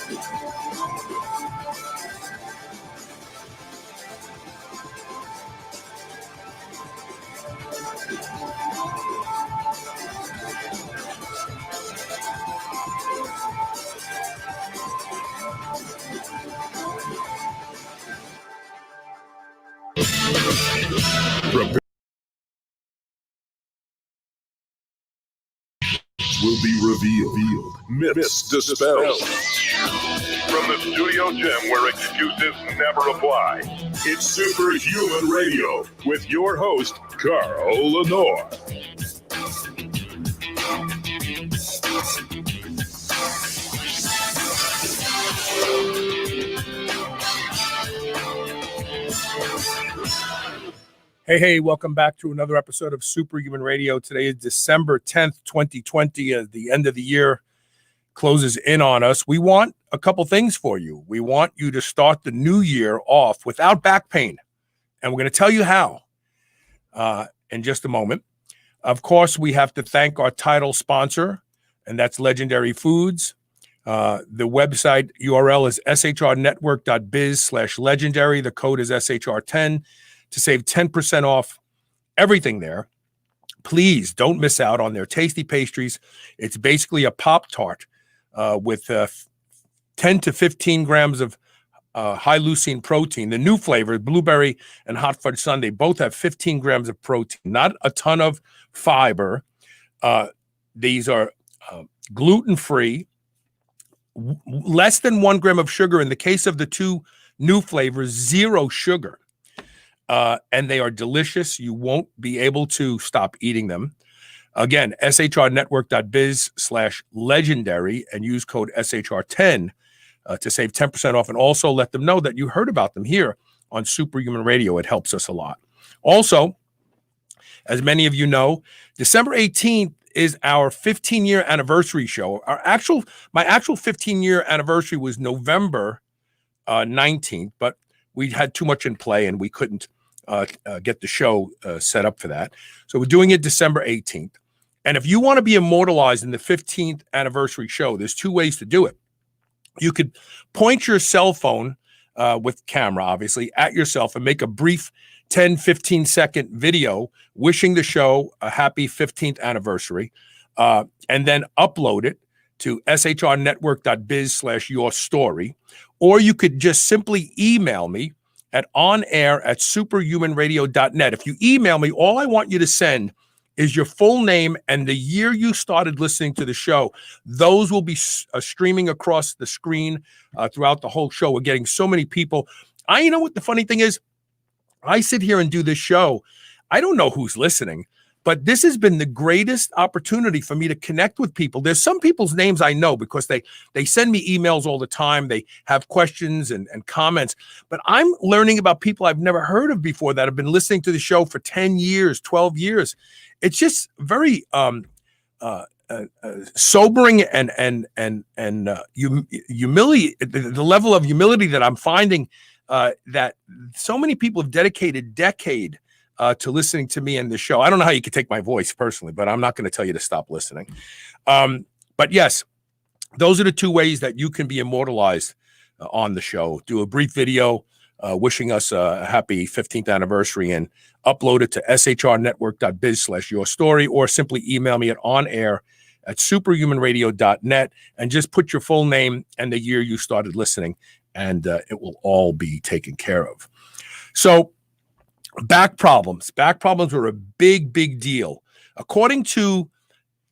Will be revealed. Myths dispelled. From the studio gym where excuses never apply. It's Superhuman Radio with your host, Carroll Lenore. Hey, welcome back to another episode of Superhuman Radio. Today is December 10th, 2020, as the end of the year closes in on us. We want a couple things for you. We want you to start the new year off without back pain, and we're going to tell you how in just a moment. Of course, we have to thank our title sponsor, and that's Legendary Foods. The website URL is shrnetwork.biz/legendary. The code is SHR10. To save 10% off everything there. Please don't miss out on their tasty pastries. It's basically a Pop-Tart with 10 to 15 grams of high leucine protein. The new flavor, blueberry and hot fudge sundae, both have 15 grams of protein, not a ton of fiber. These are gluten-free, less than 1 gram of sugar. In the case of the two new flavors, 0 sugar. And they are delicious. You won't be able to stop eating them. Again, shrnetwork.biz/legendary and use code SHR10 to save 10% off. And also let them know that you heard about them here on Superhuman Radio. It helps us a lot. Also, as many of you know, December 18th is our 15-year anniversary show. My actual 15-year anniversary was November 19th, but we had too much in play and we couldn't get the show set up for that. So we're doing it December 18th. And if you want to be immortalized in the 15th anniversary show, there's 2 ways to do it. You could point your cell phone with camera, obviously, at yourself and make a brief 10, 15-second video wishing the show a happy 15th anniversary, and then upload it to shrnetwork.biz/yourstory. Or you could just simply email me at onair@superhumanradio.net. If you email me, all I want you to send is your full name and the year you started listening to the show. Those will be streaming across the screen throughout the whole show. We're getting so many people. You know what the funny thing is? I sit here and do this show. I don't know who's listening, but this has been the greatest opportunity for me to connect with people. There's some people's names I know because they send me emails all the time. They have questions and comments, but I'm learning about people I've never heard of before that have been listening to the show for 10 years, 12 years. It's just very sobering and humility. The level of humility that I'm finding that so many people have dedicated decade to listening to me in the show. I don't know how you could take my voice personally, but I'm not going to tell you to stop listening. But yes, those are the 2 ways that you can be immortalized on the show. Do a brief video wishing us a happy 15th anniversary and upload it to shrnetwork.biz/yourstory, or simply email me at onair@superhumanradio.net and just put your full name and the year you started listening, and it will all be taken care of. So, back problems. Back problems are a big, big deal. According to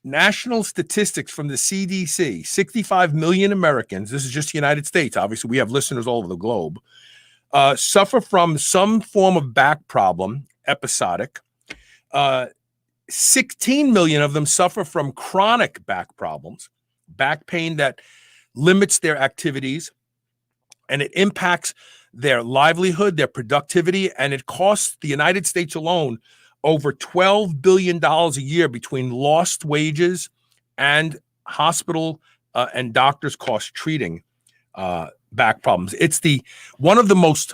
national statistics from the CDC, 65 million Americans, this is just the United States, obviously we have listeners all over the globe, suffer from some form of back problem, episodic. 16 million of them suffer from chronic back problems, back pain that limits their activities, and it impacts their livelihood, their productivity, and it costs the United States alone over $12 billion a year between lost wages and hospital and doctors' costs treating back problems. It's one of the most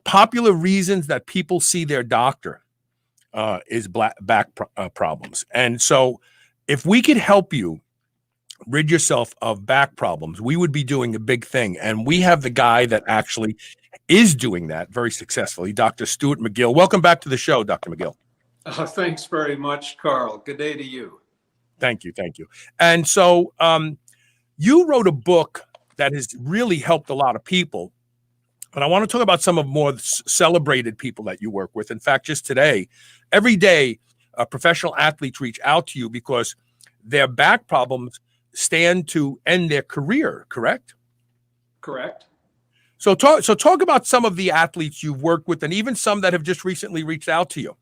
popular reasons that people see their doctor is back problems. And so if we could help you rid yourself of back problems, we would be doing a big thing. And we have the guy that actually is doing that very successfully, Dr. Stuart Mcgill. Welcome back to the show, Dr. Mcgill. Thanks very much, Carl. Good day to you. Thank you. Thank you. And so you wrote a book that has really helped a lot of people. And I want to talk about some of more celebrated people that you work with. In fact, just today, every day, professional athletes reach out to you because their back problems stand to end their career, correct? Correct. So talk about some of the athletes you've worked with and even some that have just recently reached out to you.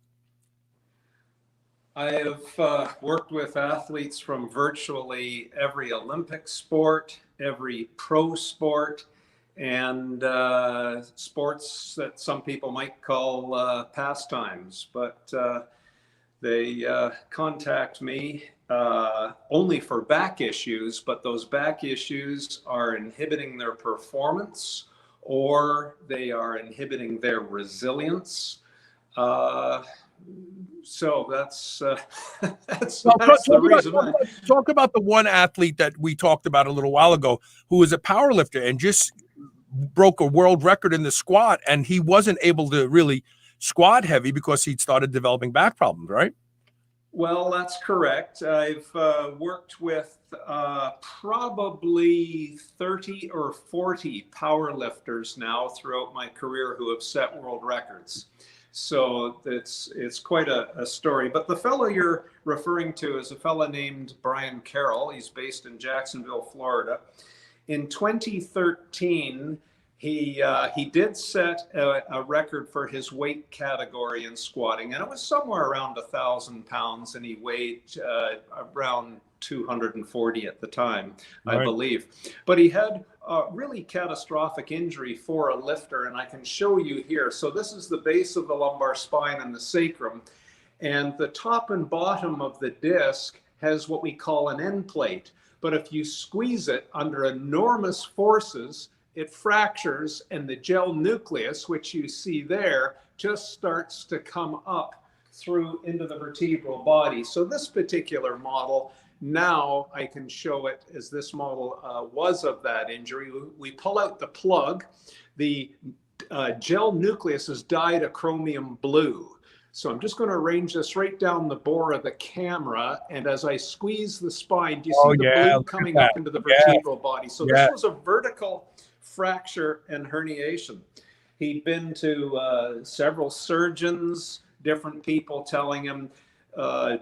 I have worked with athletes from virtually every Olympic sport, every pro sport, and sports that some people might call pastimes. But they contact me only for back issues, but those back issues are inhibiting their performance or they are inhibiting their resilience. So that's the reason. Talk about the one athlete that we talked about a little while ago who was a powerlifter and just broke a world record in the squat, and he wasn't able to really squat heavy because he'd started developing back problems, right? Well, that's correct. I've worked with probably 30 or 40 powerlifters now throughout my career who have set world records. So it's quite a story. But the fellow you're referring to is a fellow named Brian Carroll. He's based in Jacksonville, Florida. In 2013, he did set a record for his weight category in squatting, and it was somewhere around 1,000 pounds, and he weighed around 240 at the time, I believe. But he had a really catastrophic injury for a lifter, and I can show you here. So this is the base of the lumbar spine and the sacrum, and the top and bottom of the disc has what we call an end plate. But if you squeeze it under enormous forces, it fractures, and the gel nucleus, which you see there, just starts to come up through into the vertebral body. So this particular model, now I can show it as this model was of that injury. We pull out the plug. The gel nucleus is dyed a chromium blue. So I'm just going to arrange this right down the bore of the camera. And as I squeeze the spine, do you see the blue coming up into the vertebral body? So this was a vertical fracture and herniation. He'd been to several surgeons, different people telling him,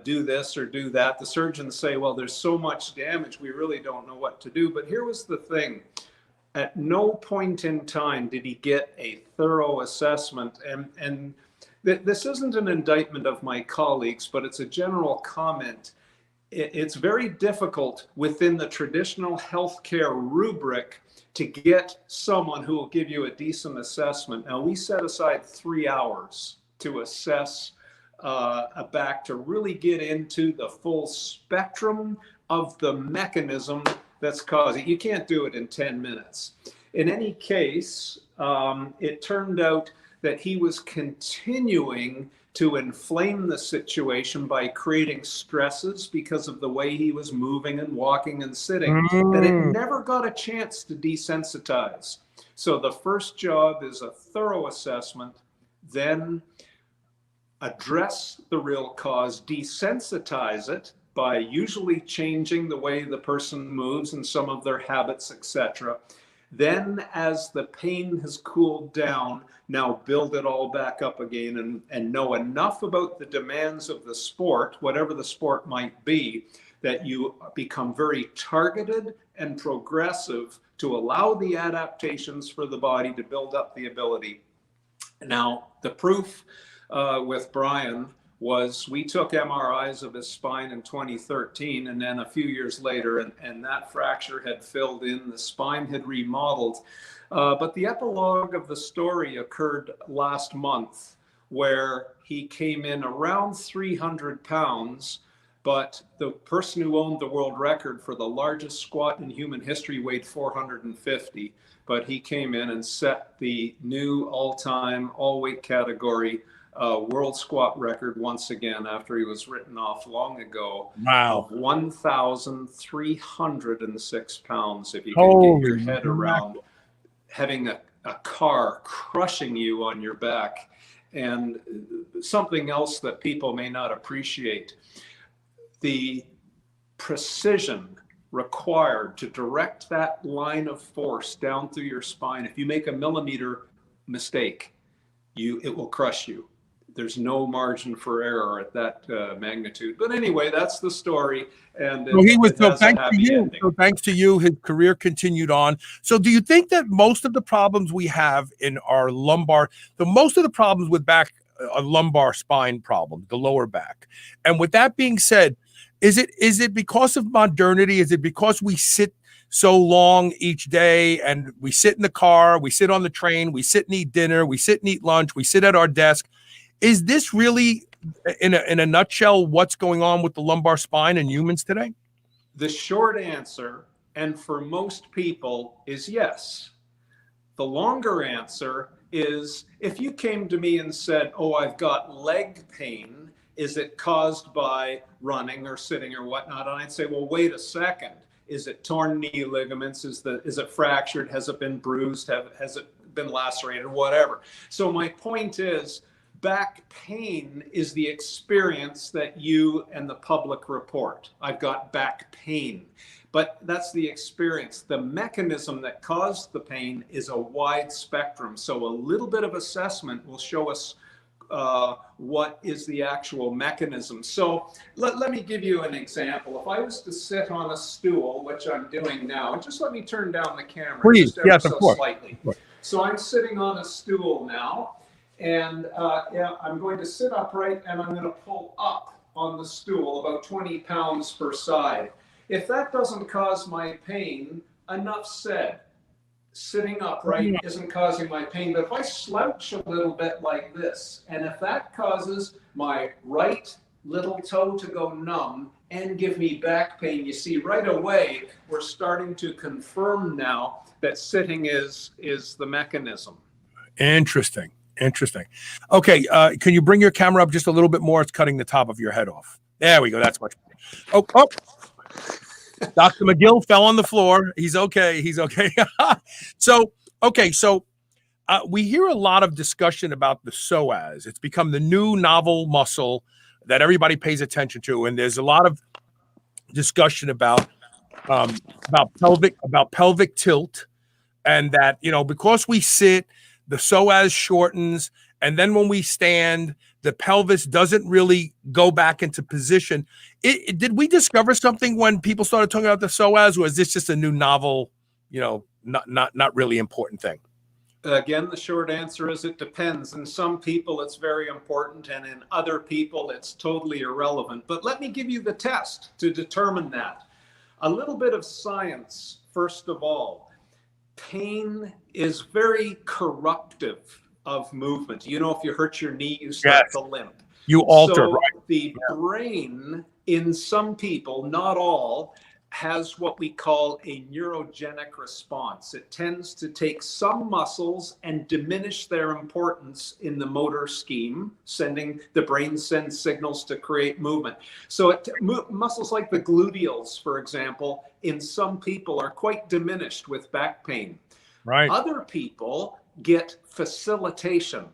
do this or do that. The surgeons say, well, there's so much damage, we really don't know what to do. But here was the thing. At no point in time did he get a thorough assessment. And this isn't an indictment of my colleagues, but it's a general comment. It's very difficult within the traditional healthcare rubric to get someone who will give you a decent assessment. Now, we set aside 3 hours to assess a back to really get into the full spectrum of the mechanism that's causing it. You can't do it in 10 minutes. In any case, it turned out that he was continuing to inflame the situation by creating stresses because of the way he was moving and walking and sitting, that it never got a chance to desensitize. So the first job is a thorough assessment, then address the real cause, desensitize it by usually changing the way the person moves and some of their habits, etc. Then as the pain has cooled down, now build it all back up again and know enough about the demands of the sport, whatever the sport might be, that you become very targeted and progressive to allow the adaptations for the body to build up the ability. Now, the proof with Brian was we took MRIs of his spine in 2013, and then a few years later, and that fracture had filled in, the spine had remodeled. But the epilogue of the story occurred last month, where he came in around 300 pounds, but the person who owned the world record for the largest squat in human history weighed 450. But he came in and set the new all-time, all-weight category world squat record once again after he was written off long ago. Wow. Of 1,306 pounds. If you can Holy get your head mackerel. around having a car crushing you on your back. And something else that people may not appreciate, the precision required to direct that line of force down through your spine. If you make a millimeter mistake, it will crush you. There's no margin for error at that magnitude. But anyway, that's the story. And So he was, it so has thanks a to happy you. ending. So thanks to you, his career continued on. So do you think that most of the problems we have in our lumbar, most of the problems with back, a lumbar spine problem, the lower back, and with that being said, is it because of modernity? Is it because we sit so long each day and we sit in the car, we sit on the train, we sit and eat dinner, we sit and eat lunch, we sit at our desk? Is this really, in a nutshell, what's going on with the lumbar spine in humans today? The short answer, and for most people, is yes. The longer answer is, if you came to me and said, oh, I've got leg pain, is it caused by running or sitting or whatnot? And I'd say, well, wait a second. Is it torn knee ligaments? Is it fractured? Has it been bruised? Has it been lacerated? Whatever. So my point is, back pain is the experience that you and the public report. I've got back pain, but that's the experience. The mechanism that caused the pain is a wide spectrum. So a little bit of assessment will show us what is the actual mechanism. So let me give you an example. If I was to sit on a stool, which I'm doing now, just let me turn down the camera. Please, just ever yes, of so course. slightly. Of course. So I'm sitting on a stool now. And I'm going to sit upright and I'm going to pull up on the stool about 20 pounds per side. If that doesn't cause my pain, enough said. Sitting upright isn't causing my pain. But if I slouch a little bit like this, and if that causes my right little toe to go numb and give me back pain, you see right away, we're starting to confirm now that sitting is the mechanism. Interesting. Okay, can you bring your camera up just a little bit more? It's cutting the top of your head off. There we go. That's much better. Oh. Dr. Mcgill fell on the floor. He's okay. So we hear a lot of discussion about the psoas. It's become the new novel muscle that everybody pays attention to, and there's a lot of discussion about pelvic tilt, and that because we sit, the psoas shortens, and then when we stand, the pelvis doesn't really go back into position. Did we discover something when people started talking about the psoas, or is this just a new novel, not really important thing? Again, the short answer is it depends. In some people, it's very important, and in other people, it's totally irrelevant. But let me give you the test to determine that. A little bit of science, first of all. Pain is very corruptive of movement. If you hurt your knee, you start to limp. You alter, so right? The brain, in some people, not all, has what we call a neurogenic response. It tends to take some muscles and diminish their importance in the motor scheme. The brain sends signals to create movement. So muscles like the gluteals, for example, in some people are quite diminished with back pain. Right. Other people get facilitation.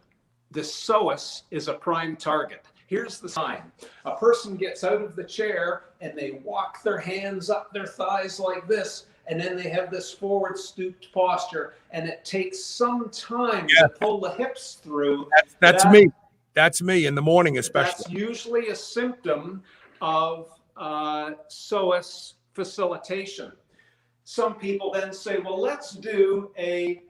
The psoas is a prime target. Here's the sign. A person gets out of the chair and they walk their hands up their thighs like this, and then they have this forward stooped posture, and it takes some time to pull the hips through. That's me. That's me in the morning, especially. That's usually a symptom of psoas facilitation. Some people then say, well, let's do a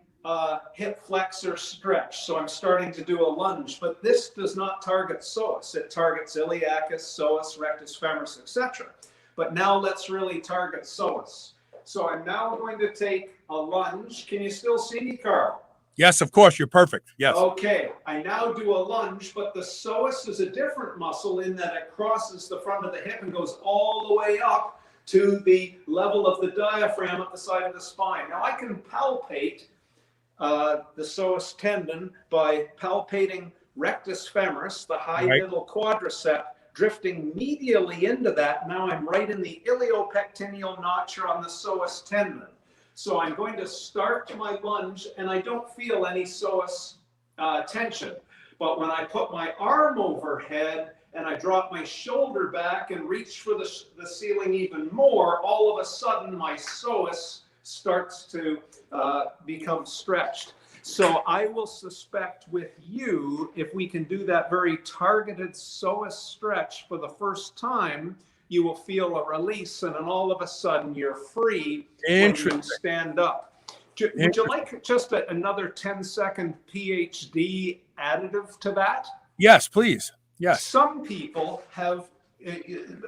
hip flexor stretch. So I'm starting to do a lunge, but this does not target psoas. It targets iliacus, psoas, rectus femoris, etc. But now let's really target psoas. So I'm now going to take a lunge. Can you still see me, Carl? Yes, of course. You're perfect. Yes. Okay. I now do a lunge, but the psoas is a different muscle in that it crosses the front of the hip and goes all the way up to the level of the diaphragm at the side of the spine. Now I can palpate the psoas tendon by palpating rectus femoris, the high Right. middle quadricep, drifting medially into that. Now I'm right in the iliopectineal notch on the psoas tendon. So I'm going to start my lunge, and I don't feel any psoas tension. But when I put my arm overhead and I drop my shoulder back and reach for the ceiling even more, all of a sudden my psoas starts to become stretched. So I will suspect with you, if we can do that very targeted psoas stretch for the first time, you will feel a release, and then all of a sudden you're free when you stand up. Would you like just another 10-second Ph.D. additive to that? Yes, please. Yes. Some people have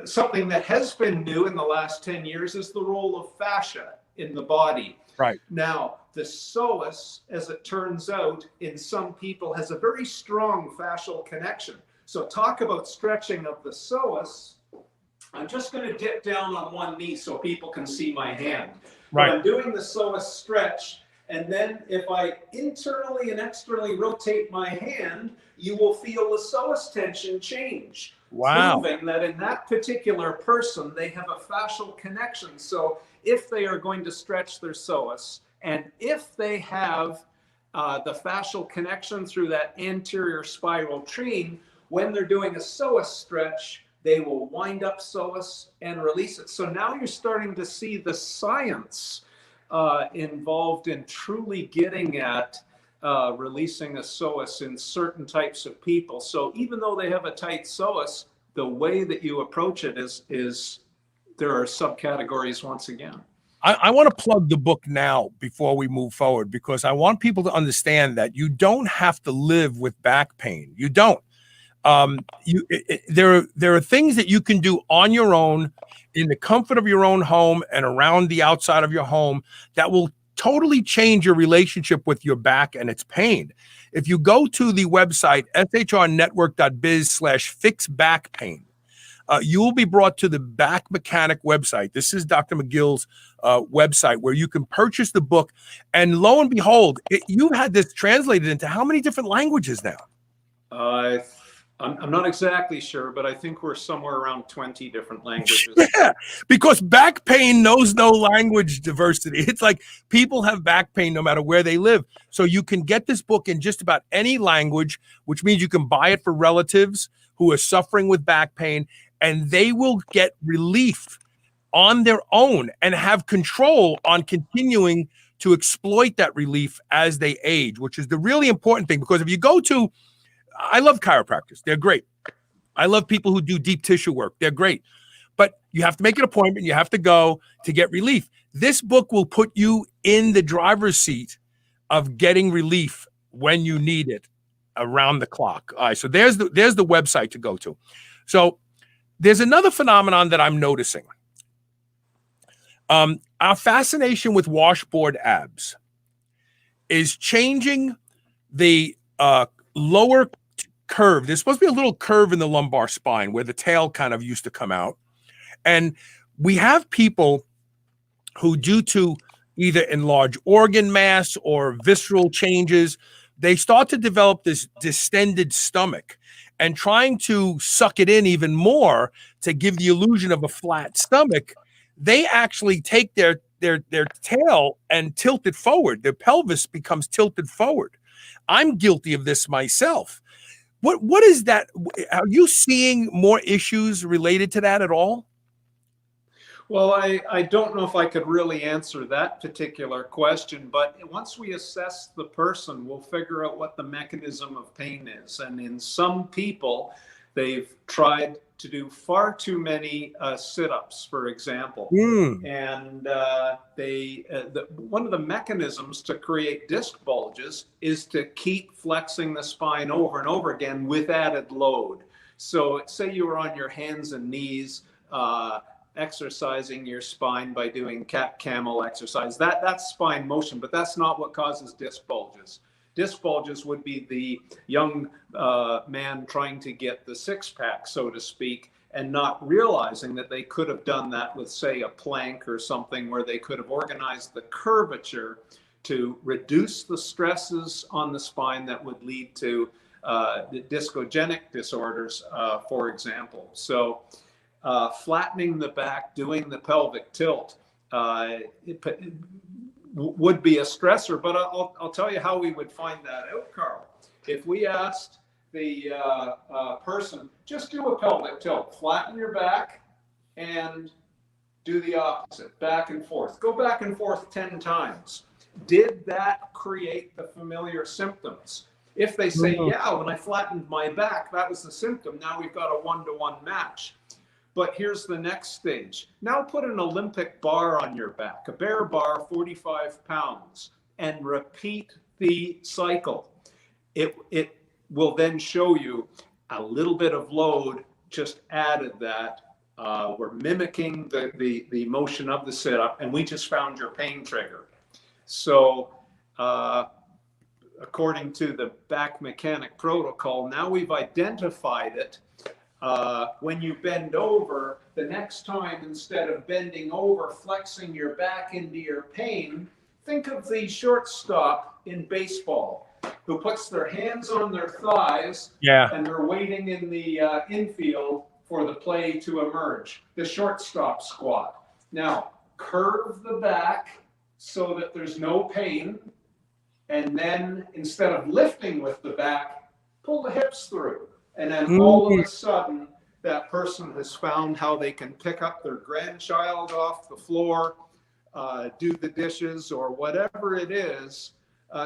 something that has been new in the last 10 years is the role of fascia in the body. Right. Now, the psoas, as it turns out, in some people has a very strong fascial connection. So talk about stretching of the psoas. I'm just going to dip down on one knee so people can see my hand. Right. But I'm doing the psoas stretch, and then if I internally and externally rotate my hand, you will feel the psoas tension change. Wow. Proving that in that particular person, they have a fascial connection. So if they are going to stretch their psoas, and if they have the fascial connection through that anterior spiral chain, when they're doing a psoas stretch, they will wind up psoas and release it. So now you're starting to see the science involved in truly getting at releasing a psoas in certain types of people. So even though they have a tight psoas, the way that you approach it is there are subcategories once again. I want to plug the book now before we move forward, because I want people to understand that you don't have to live with back pain. You don't. There are things that you can do on your own in the comfort of your own home and around the outside of your home that will totally change your relationship with your back and its pain. If you go to the website shrnetwork.biz/fixbackpain, you will be brought to the Back Mechanic website. This is Dr. Mcgill's website, where you can purchase the book. And lo and behold, you had this translated into how many different languages now? I'm not exactly sure, but I think we're somewhere around 20 different languages. Yeah, because back pain knows no language diversity. It's like people have back pain no matter where they live. So you can get this book in just about any language, which means you can buy it for relatives who are suffering with back pain, and they will get relief on their own and have control on continuing to exploit that relief as they age, which is the really important thing. Because if you go to, I love chiropractors. They're great. I love people who do deep tissue work. They're great. But you have to make an appointment. You have to go to get relief. This book will put you in the driver's seat of getting relief when you need it around the clock. All right, so there's the website to go to. So there's another phenomenon that I'm noticing. Our fascination with washboard abs is changing the lower curve. There's supposed to be a little curve in the lumbar spine where the tail kind of used to come out. And we have people who, due to either enlarged organ mass or visceral changes, they start to develop this distended stomach, and trying to suck it in even more to give the illusion of a flat stomach, they actually take their tail and tilt it forward. Their pelvis becomes tilted forward. I'm guilty of this myself. What is that? Are you seeing more issues related to that at all? Well, I don't know if I could really answer that particular question, but once we assess the person, we'll figure out what the mechanism of pain is. And in some people, they've tried to do far too many sit-ups, for example. And one of the mechanisms to create disc bulges is to keep flexing the spine over and over again with added load. So say you were on your hands and knees, exercising your spine by doing cat-camel exercise. That's spine motion, but that's not what causes disc bulges. Disc bulges would be the young man trying to get the six-pack, so to speak, and not realizing that they could have done that with, say, a plank or something, where they could have organized the curvature to reduce the stresses on the spine that would lead to the discogenic disorders, for example. So flattening the back, doing the pelvic tilt would be a stressor, but I'll tell you how we would find that out, Carl. If we asked the person, just do a pelvic tilt, flatten your back and do the opposite, back and forth. Go back and forth 10 times. Did that create the familiar symptoms? If they say, yeah, when I flattened my back, that was the symptom. Now we've got a one-to-one match. But here's the next stage. Now put an Olympic bar on your back, a bear bar, 45 pounds, and repeat the cycle. It will then show you a little bit of load, just added that. We're mimicking the motion of the sit-up, and we just found your pain trigger. So according to the back mechanic protocol, now we've identified it. When you bend over, the next time, instead of bending over, flexing your back into your pain, think of the shortstop in baseball who puts their hands on their thighs and they're waiting in the infield for the play to emerge, the shortstop squat. Now, curve the back so that there's no pain, and then instead of lifting with the back, pull the hips through. And then all of a sudden, that person has found how they can pick up their grandchild off the floor, do the dishes, or whatever it is.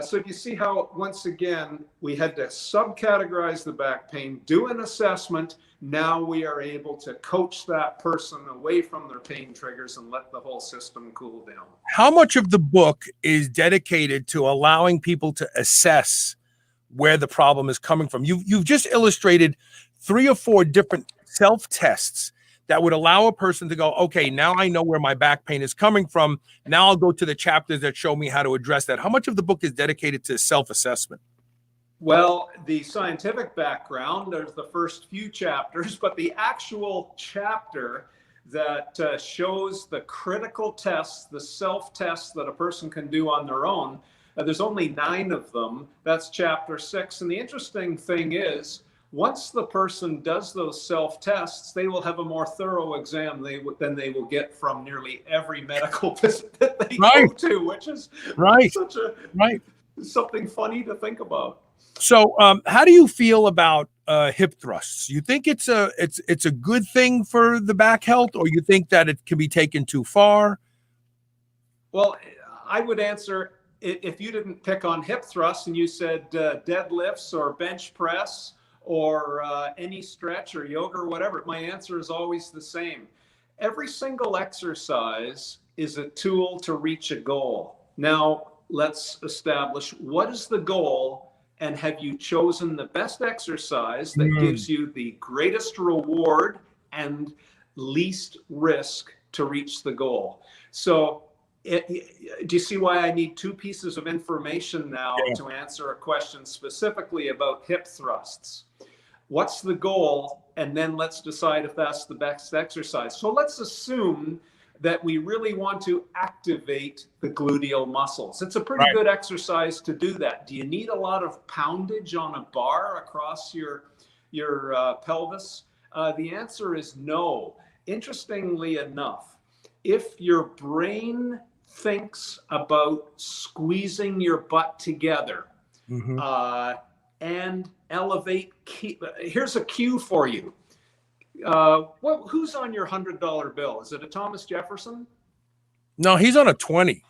So you see how, once again, we had to subcategorize the back pain, do an assessment. Now we are able to coach that person away from their pain triggers and let the whole system cool down. How much of the book is dedicated to allowing people to assess where the problem is coming from? You've just illustrated 3 or 4 different self-tests that would allow a person to go, okay, now I know where my back pain is coming from. Now I'll go to the chapters that show me how to address that. How much of the book is dedicated to self-assessment? Well, the scientific background, there's the first few chapters, but the actual chapter that shows the critical tests, the self-tests that a person can do on their own, there's only 9 of them. That's chapter 6. And the interesting thing is, once the person does those self-tests, they will have a more thorough exam than they will get from nearly every medical visit that they go to, which is such something funny to think about. So how do you feel about hip thrusts? You think it's a good thing for the back health, or you think that it can be taken too far? Well, I would answer, if you didn't pick on hip thrusts and you said deadlifts or bench press or any stretch or yoga or whatever, my answer is always the same. Every single exercise is a tool to reach a goal. Now, let's establish, what is the goal, and have you chosen the best exercise that gives you the greatest reward and least risk to reach the goal? So do you see why I need 2 pieces of information now to answer a question specifically about hip thrusts? What's the goal? And then let's decide if that's the best exercise. So let's assume that we really want to activate the gluteal muscles. It's a pretty good exercise to do that. Do you need a lot of poundage on a bar across your pelvis? The answer is no. Interestingly enough, if your brain thinks about squeezing your butt together and elevate, here's a cue for you. Who's on your $100 bill? Is it a Thomas Jefferson? No, he's on a 20.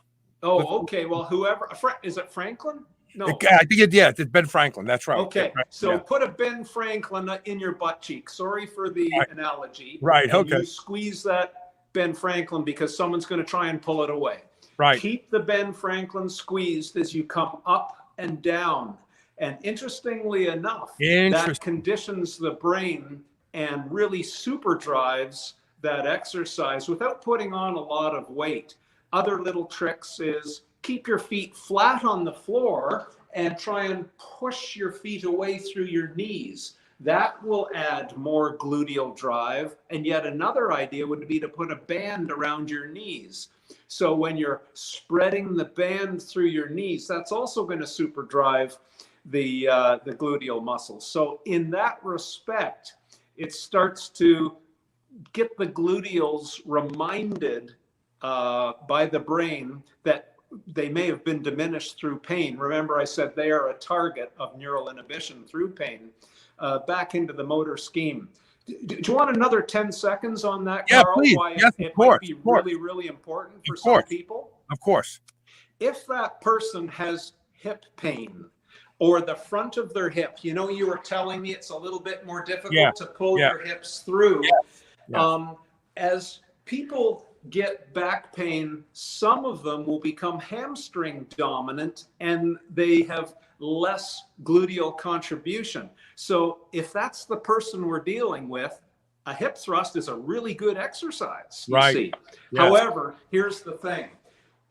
Oh, okay. Well, whoever, is it Franklin? No. I think it's Ben Franklin. That's right. Okay. So put a Ben Franklin in your butt cheek. Sorry for the analogy. Right. And you squeeze that Ben Franklin because someone's going to try and pull it away. Right. Keep the Ben Franklin squeezed as you come up and down. And interestingly enough, that conditions the brain and really super drives that exercise without putting on a lot of weight. Other little tricks is keep your feet flat on the floor and try and push your feet away through your knees. That will add more gluteal drive. And yet another idea would be to put a band around your knees. So when you're spreading the band through your knees, that's also going to super drive the gluteal muscles. So in that respect, it starts to get the gluteals reminded by the brain that they may have been diminished through pain. Remember, I said they are a target of neural inhibition through pain, back into the motor scheme. Do you want another 10 seconds on that, Yeah, Carl? please. Why Yes, it of course, might be of course. really, really important for Of some course. people? Of course. If that person has hip pain or the front of their hip, you know, you were telling me it's a little bit more difficult Yeah, to pull yeah. your hips through. Yeah. As people get back pain, some of them will become hamstring dominant and they have less gluteal contribution. So if that's the person we're dealing with, a hip thrust is a really good exercise, you Right. see. Yes. However, here's the thing.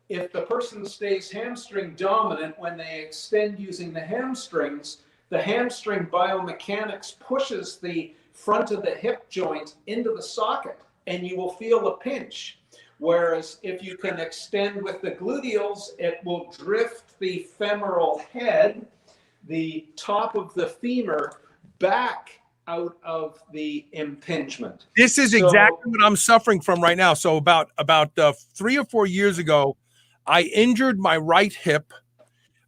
If the person stays hamstring dominant, when they extend using the hamstrings, the hamstring biomechanics pushes the front of the hip joint into the socket and you will feel a pinch. Whereas if you can extend with the gluteals, it will drift the femoral head, the top of the femur, back out of the impingement. This is exactly what I'm suffering from right now. So about 3 or 4 years ago, I injured my right hip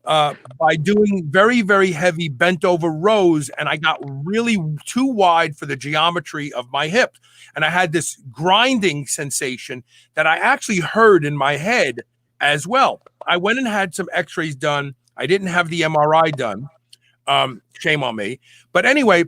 by doing very, very heavy bent over rows, and I got really too wide for the geometry of my hip. And I had this grinding sensation that I actually heard in my head as well. I went and had some x-rays done. I didn't have the MRI done. Shame on me. But anyway,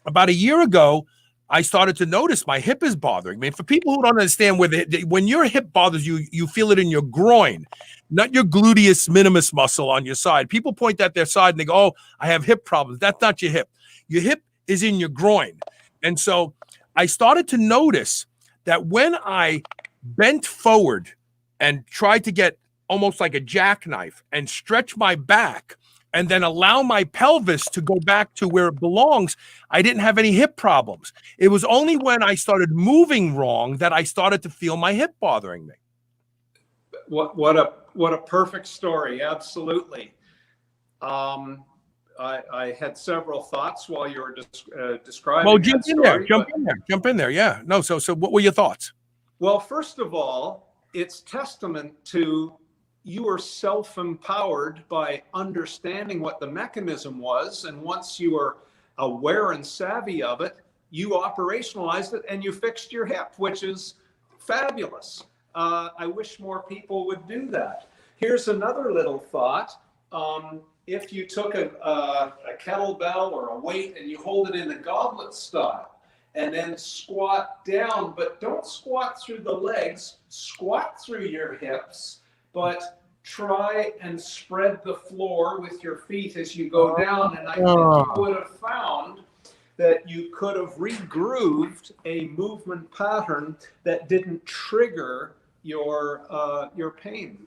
about a year ago, I started to notice my hip is bothering me. For people who don't understand, when your hip bothers you, you feel it in your groin, not your gluteus minimus muscle on your side. People point at their side and they go, "Oh, I have hip problems." That's not your hip. Your hip is in your groin. And so I started to notice that when I bent forward and tried to get almost like a jackknife and stretch my back, and then allow my pelvis to go back to where it belongs, I didn't have any hip problems. It was only when I started moving wrong that I started to feel my hip bothering me. What a perfect story. Absolutely. I had several thoughts while you were describing. Well, jump in there. Yeah. No. So what were your thoughts? Well, first of all, it's testament to you were self-empowered by understanding what the mechanism was. And once you were aware and savvy of it, you operationalized it and you fixed your hip, which is fabulous. I wish more people would do that. Here's another little thought. If you took a kettlebell or a weight and you hold it in a goblet style and then squat down, but don't squat through the legs, squat through your hips, but try and spread the floor with your feet as you go down. And I think you would have found that you could have regrooved a movement pattern that didn't trigger your pain.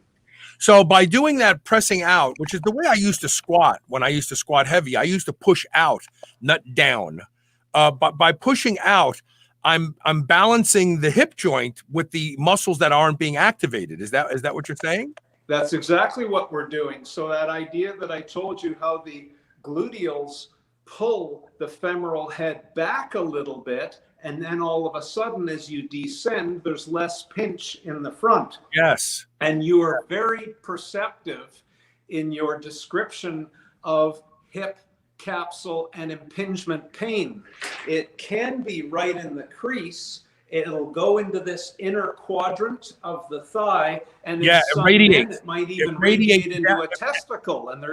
So by doing that pressing out, which is the way I used to squat when I used to squat heavy, I used to push out, not down. But by pushing out, I'm balancing the hip joint with the muscles that aren't being activated. Is that what you're saying? That's exactly what we're doing. So that idea that I told you, how the gluteals pull the femoral head back a little bit, and then all of a sudden as you descend, there's less pinch in the front. Yes. And you are very perceptive in your description of hip capsule and impingement pain. It can be right in the crease. It'll go into this inner quadrant of the thigh, and it radiates. It might even radiate into a testicle. And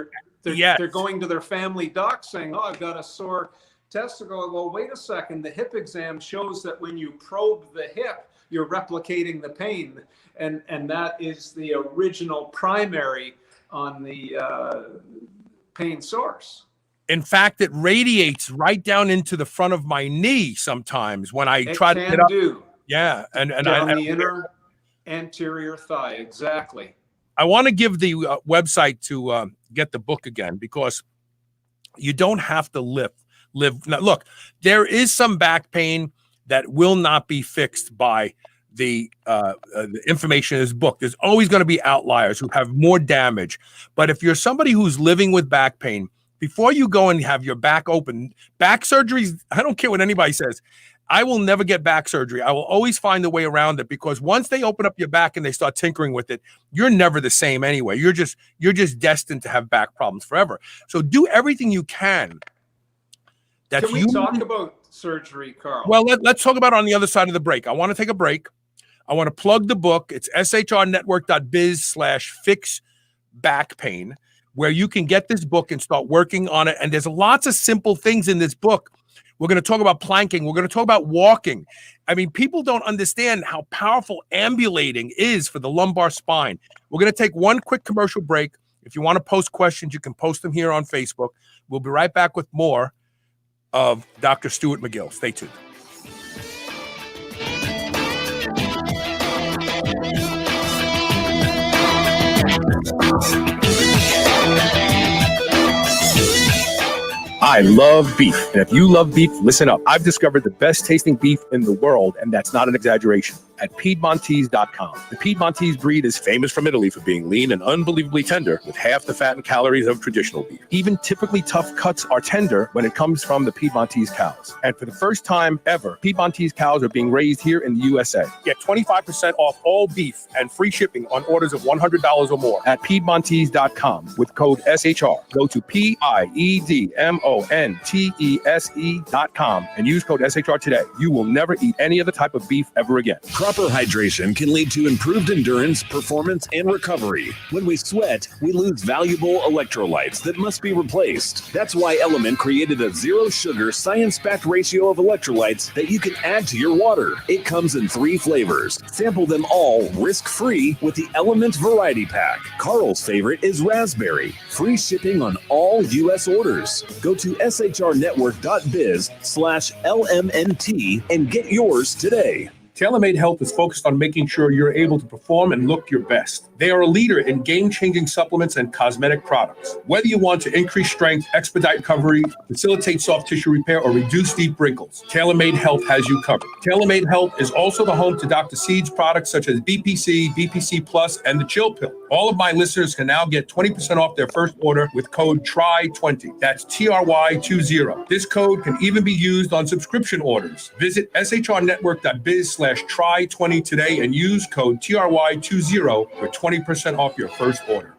they're going to their family doc saying, "Oh, I've got a sore testicle." Well, wait a second. The hip exam shows that when you probe the hip, you're replicating the pain, and that is the original primary on the pain source. In fact, it radiates right down into the front of my knee sometimes when I try to get up. Yeah, and down the inner anterior thigh, exactly. I want to give the website to get the book again, because you don't have to live. Now, look, there is some back pain that will not be fixed by the information in this book. There's always going to be outliers who have more damage. But if you're somebody who's living with back pain, before you go and have your back open, back surgeries, I don't care what anybody says. I will never get back surgery. I will always find a way around it, because once they open up your back and they start tinkering with it, you're never the same anyway. You're just destined to have back problems forever. So do everything you can. Can we talk about surgery, Carl? Well, let's talk about it on the other side of the break. I want to take a break. I want to plug the book. It's shrnetwork.biz/fix back pain, where you can get this book and start working on it. And there's lots of simple things in this book. We're going to talk about planking. We're going to talk about walking. I mean, people don't understand how powerful ambulating is for the lumbar spine. We're going to take one quick commercial break. If you want to post questions, you can post them here on Facebook. We'll be right back with more of Dr. Stuart Mcgill. Stay tuned. I love beef. And if you love beef, listen up. I've discovered the best tasting beef in the world, and that's not an exaggeration, at Piedmontese.com. The Piedmontese breed is famous from Italy for being lean and unbelievably tender, with half the fat and calories of traditional beef. Even typically tough cuts are tender when it comes from the Piedmontese cows. And for the first time ever, Piedmontese cows are being raised here in the USA. Get 25% off all beef and free shipping on orders of $100 or more at Piedmontese.com with code SHR. Go to Piedmontese.com and use code SHR today. You will never eat any other type of beef ever again. Proper hydration can lead to improved endurance, performance, and recovery. When we sweat, we lose valuable electrolytes that must be replaced. That's why Element created a zero-sugar, science-backed ratio of electrolytes that you can add to your water. It comes in 3 flavors. Sample them all risk-free with the Element Variety Pack. Carl's favorite is raspberry. Free shipping on all U.S. orders. Go to shrnetwork.biz/LMNT and get yours today. TaylorMade Health is focused on making sure you're able to perform and look your best. They are a leader in game-changing supplements and cosmetic products. Whether you want to increase strength, expedite recovery, facilitate soft tissue repair, or reduce deep wrinkles, TaylorMade Health has you covered. TaylorMade Health is also the home to Dr. Seed's products such as BPC, BPC Plus, and the Chill Pill. All of my listeners can now get 20% off their first order with code TRY20. That's TRY20. This code can even be used on subscription orders. Visit shrnetwork.biz/try20 today and use code TRY20 for 20% off your first order.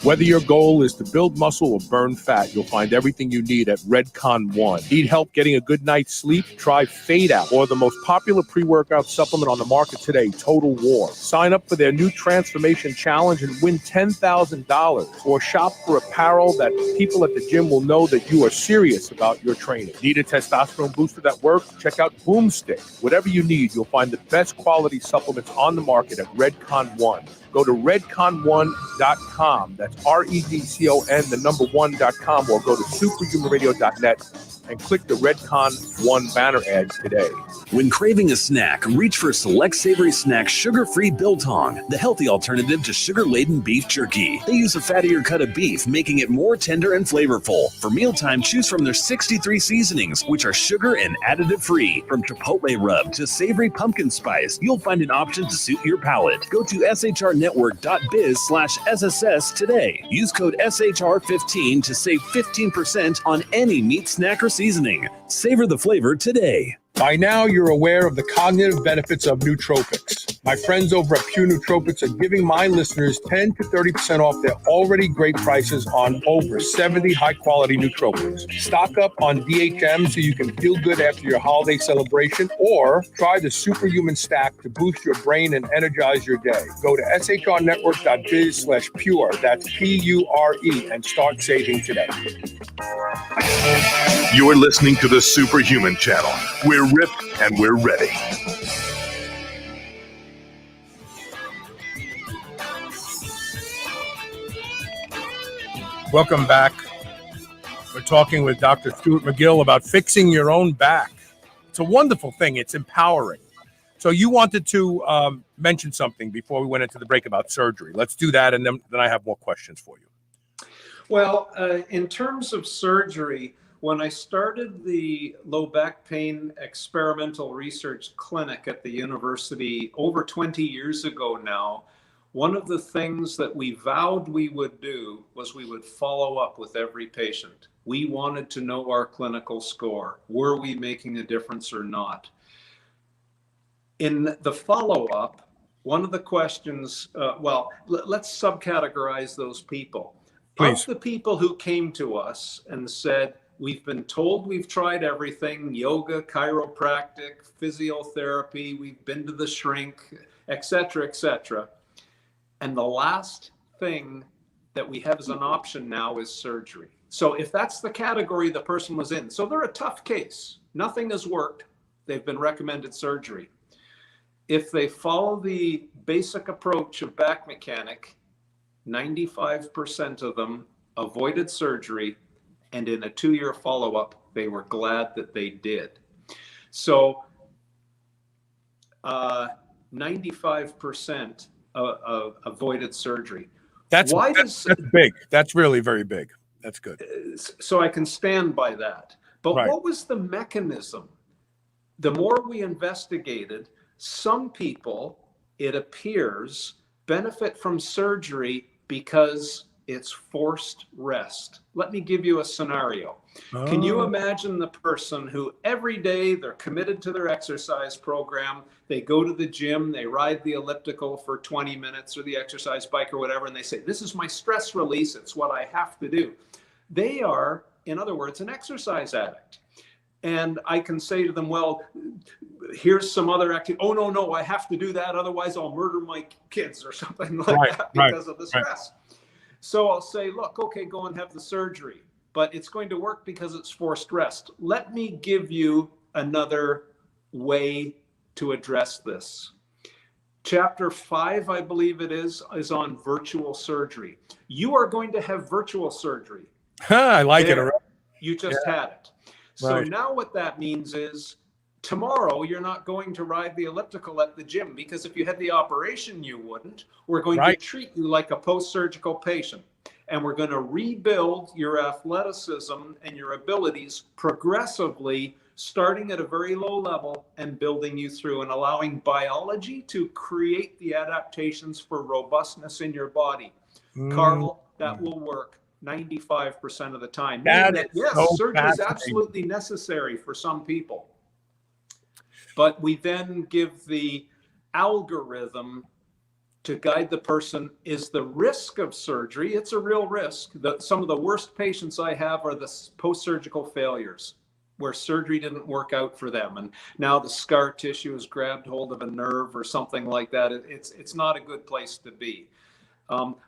Whether your goal is to build muscle or burn fat, you'll find everything you need at Redcon One. Need help getting a good night's sleep? Try Fade Out, or the most popular pre-workout supplement on the market today, Total War. Sign up for their new Transformation Challenge and win $10,000, or shop for apparel that people at the gym will know that you are serious about your training. Need a testosterone booster that works? Check out Boomstick. Whatever you need, you'll find the best quality supplements on the market at Redcon One. Go to redcon1.com. That's REDCON1.com, or go to superhumanradio.net and click the Redcon One banner ads today. When craving a snack, reach for Select Savory Snack Sugar-Free Biltong, the healthy alternative to sugar-laden beef jerky. They use a fattier cut of beef, making it more tender and flavorful. For mealtime, choose from their 63 seasonings, which are sugar and additive-free. From chipotle rub to savory pumpkin spice, you'll find an option to suit your palate. Go to shrnetwork.biz/SSS today. Use code SHR15 to save 15% on any meat snack or seasoning. Savor the flavor today. By now, you're aware of the cognitive benefits of nootropics. My friends over at Pure Nootropics are giving my listeners 10 to 30% off their already great prices on over 70 high-quality nootropics. Stock up on DHM so you can feel good after your holiday celebration, or try the Superhuman Stack to boost your brain and energize your day. Go to shrnetwork.biz/pure, that's PURE, and start saving today. You're listening to the Superhuman Channel. We're ripped and we're ready. Welcome back. We're talking with Dr. Stuart Mcgill about fixing your own back. It's a wonderful thing. It's empowering. So you wanted to mention something before we went into the break about surgery. Let's do that, and then I have more questions for you. Well, in terms of surgery, when I started the low back pain experimental research clinic at the university over 20 years ago now, one of the things that we vowed we would do was we would follow up with every patient. We wanted to know our clinical score. Were we making a difference or not? In the follow-up, one of the questions, let's subcategorize those people. Please. Of the people who came to us and said, we've been told we've tried everything, yoga, chiropractic, physiotherapy, we've been to the shrink, et cetera, and the last thing that we have as an option now is surgery. So if that's the category the person was in, so they're a tough case, nothing has worked, they've been recommended surgery. If they follow the basic approach of back mechanic, 95% of them avoided surgery, and in a 2-year follow-up, they were glad that they did. So 95% avoided surgery. That's big. That's really very big. That's good. So I can stand by that. But Right. What was the mechanism? The more we investigated, some people, it appears, benefit from surgery because it's forced rest. Let me give you a scenario. Oh. Can you imagine the person who every day they're committed to their exercise program, they go to the gym, they ride the elliptical for 20 minutes or the exercise bike or whatever, and they say, this is my stress release, it's what I have to do. They are, in other words, an exercise addict. And I can say to them, well, here's some other activity. Oh, no, I have to do that. Otherwise, I'll murder my kids or something like that because of the stress. So I'll say, look, okay, go and have the surgery, but it's going to work because it's forced rest. Let me give you another way to address this. Chapter 5, I believe it is on virtual surgery. You are going to have virtual surgery. I like it. You just had it. So now what that means is tomorrow you're not going to ride the elliptical at the gym, because if you had the operation, you wouldn't. We're going to treat you like a post-surgical patient, and we're going to rebuild your athleticism and your abilities progressively, starting at a very low level and building you through and allowing biology to create the adaptations for robustness in your body. Carl, that will work 95% of the time. That, yes, so surgery is absolutely necessary for some people. But we then give the algorithm to guide the person. Is the risk of surgery, it's a real risk. Some of the worst patients I have are the post-surgical failures, where surgery didn't work out for them. And now the scar tissue has grabbed hold of a nerve or something like that. It's not a good place to be.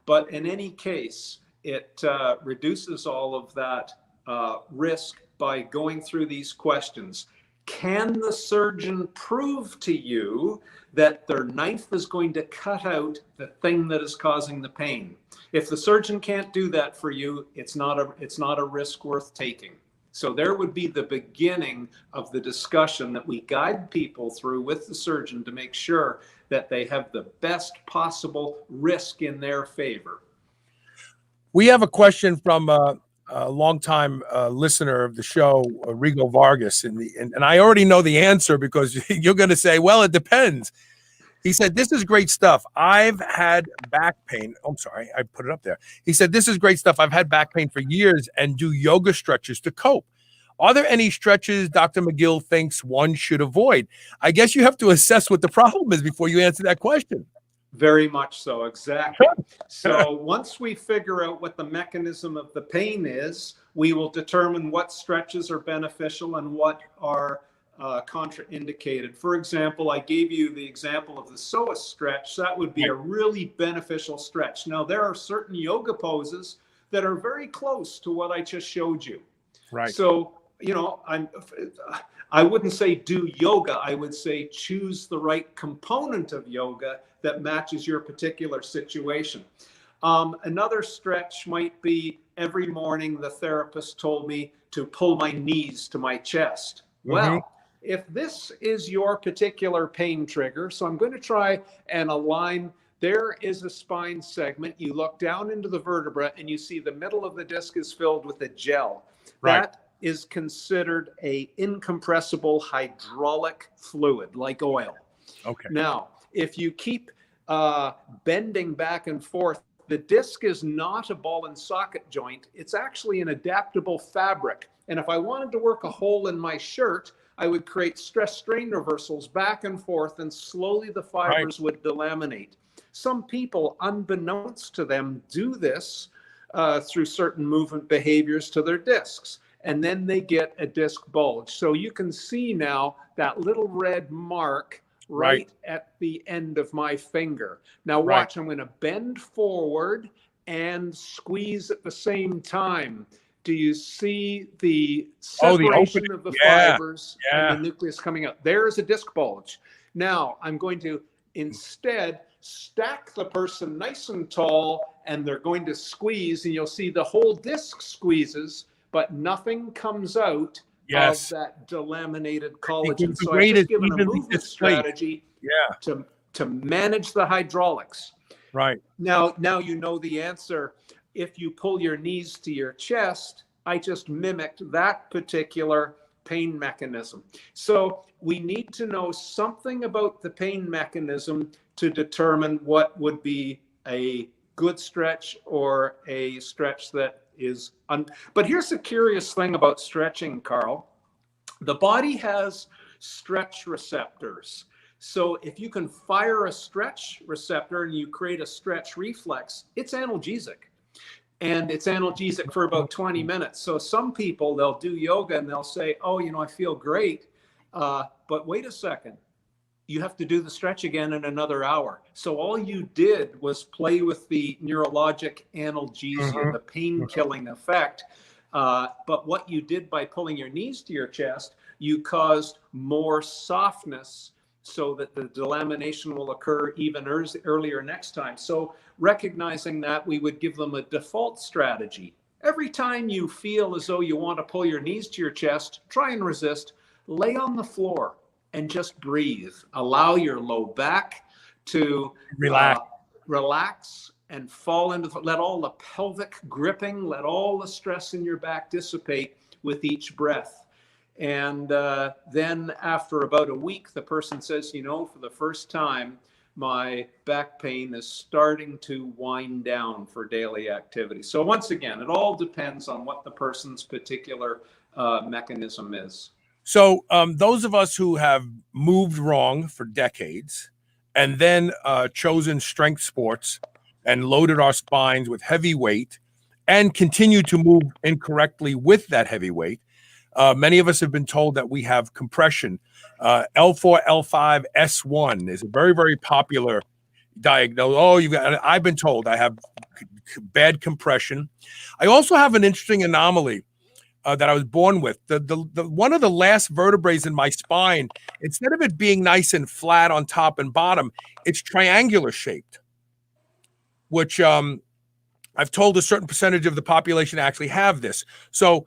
But in any case, it reduces all of that risk by going through these questions. Can the surgeon prove to you that their knife is going to cut out the thing that is causing the pain? If the surgeon can't do that for you, it's not a risk worth taking. So there would be the beginning of the discussion that we guide people through with the surgeon to make sure that they have the best possible risk in their favor. We have a question from a longtime listener of the show, Rigo Vargas, and I already know the answer because you're going to say, well, it depends. He said, this is great stuff. I've had back pain. I'm sorry, I put it up there. He said, this is great stuff. I've had back pain for years and do yoga stretches to cope. Are there any stretches Dr. Mcgill thinks one should avoid? I guess you have to assess what the problem is before you answer that question. Very much so, exactly. So once we figure out what the mechanism of the pain is, we will determine what stretches are beneficial and what are contraindicated. For example, I gave you the example of the psoas stretch. That would be a really beneficial stretch. Now, there are certain yoga poses that are very close to what I just showed you. Right. So, you know, I wouldn't say do yoga. I would say choose the right component of yoga that matches your particular situation. Another stretch might be every morning the therapist told me to pull my knees to my chest. Mm-hmm. Well, if this is your particular pain trigger, so I'm going to try and align. There is a spine segment. You look down into the vertebra and you see the middle of the disc is filled with a gel. Right. That is considered a incompressible hydraulic fluid like oil. Okay. Now, if you keep bending back and forth. The disc is not a ball and socket joint. It's actually an adaptable fabric. And if I wanted to work a hole in my shirt, I would create stress strain reversals back and forth, and slowly the fibers would delaminate. Some people, unbeknownst to them, do this through certain movement behaviors to their discs, and then they get a disc bulge. So you can see now that little red mark right at the end of my finger. Now watch, I'm going to bend forward and squeeze at the same time. Do you see the separation of the fibers and the nucleus coming up? There's a disc bulge. Now I'm going to instead stack the person nice and tall, and they're going to squeeze, and you'll see the whole disc squeezes, but nothing comes out of that delaminated collagen. So I've just given a movement strategy to manage the hydraulics. Right. Now you know the answer. If you pull your knees to your chest, I just mimicked that particular pain mechanism. So we need to know something about the pain mechanism to determine what would be a good stretch or a stretch that is but here's the curious thing about stretching, Carl. The body has stretch receptors. So if you can fire a stretch receptor and you create a stretch reflex, it's analgesic. And it's analgesic for about 20 minutes. So some people, they'll do yoga and they'll say, oh, you know, I feel great. But wait a second. You have to do the stretch again in another hour. So all you did was play with the neurologic analgesia, the pain-killing effect. But what you did by pulling your knees to your chest, you caused more softness so that the delamination will occur even earlier next time. So recognizing that, we would give them a default strategy. Every time you feel as though you want to pull your knees to your chest, try and resist, lay on the floor and just breathe. Allow your low back to relax and fall into, let all the pelvic gripping, let all the stress in your back dissipate with each breath. And then after about a week, the person says, you know, for the first time, my back pain is starting to wind down for daily activity. So once again, it all depends on what the person's particular mechanism is. So those of us who have moved wrong for decades and then chosen strength sports and loaded our spines with heavy weight and continue to move incorrectly with that heavy weight, many of us have been told that we have compression. L4, L5, S1 is a very, very popular diagnosis. Oh, I've been told I have bad compression. I also have an interesting anomaly that I was born with. The one of the last vertebrae in my spine, instead of it being nice and flat on top and bottom, it's triangular shaped, which I've told a certain percentage of the population actually have this. So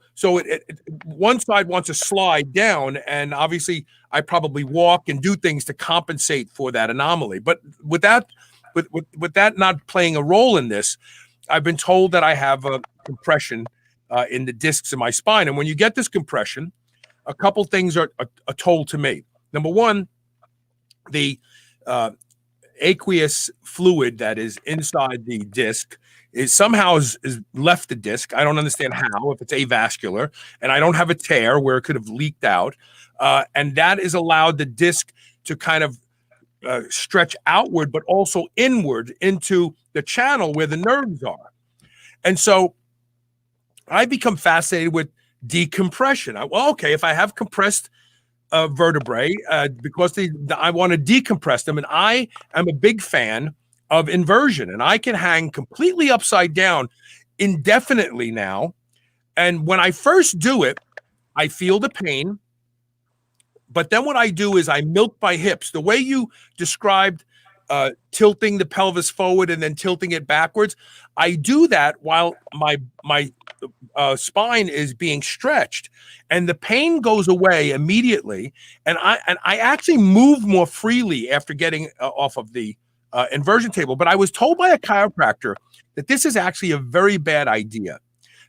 one side wants to slide down, and obviously I probably walk and do things to compensate for that anomaly. But with that not playing a role in this, I've been told that I have a compression in the discs in my spine. And when you get this compression, a couple things are told to me. Number one, the aqueous fluid that is inside the disc is somehow is left the disc. I don't understand how, if it's avascular, and I don't have a tear where it could have leaked out. And that is allowed the disc to kind of stretch outward, but also inward into the channel where the nerves are. And so I become fascinated with decompression. If I have compressed vertebrae, because I want to decompress them, and I am a big fan of inversion, and I can hang completely upside down indefinitely now. And when I first do it, I feel the pain. But then what I do is I milk my hips. The way you described tilting the pelvis forward and then tilting it backwards, I do that while my spine is being stretched, and the pain goes away immediately. And I actually move more freely after getting off of the inversion table. But I was told by a chiropractor that this is actually a very bad idea,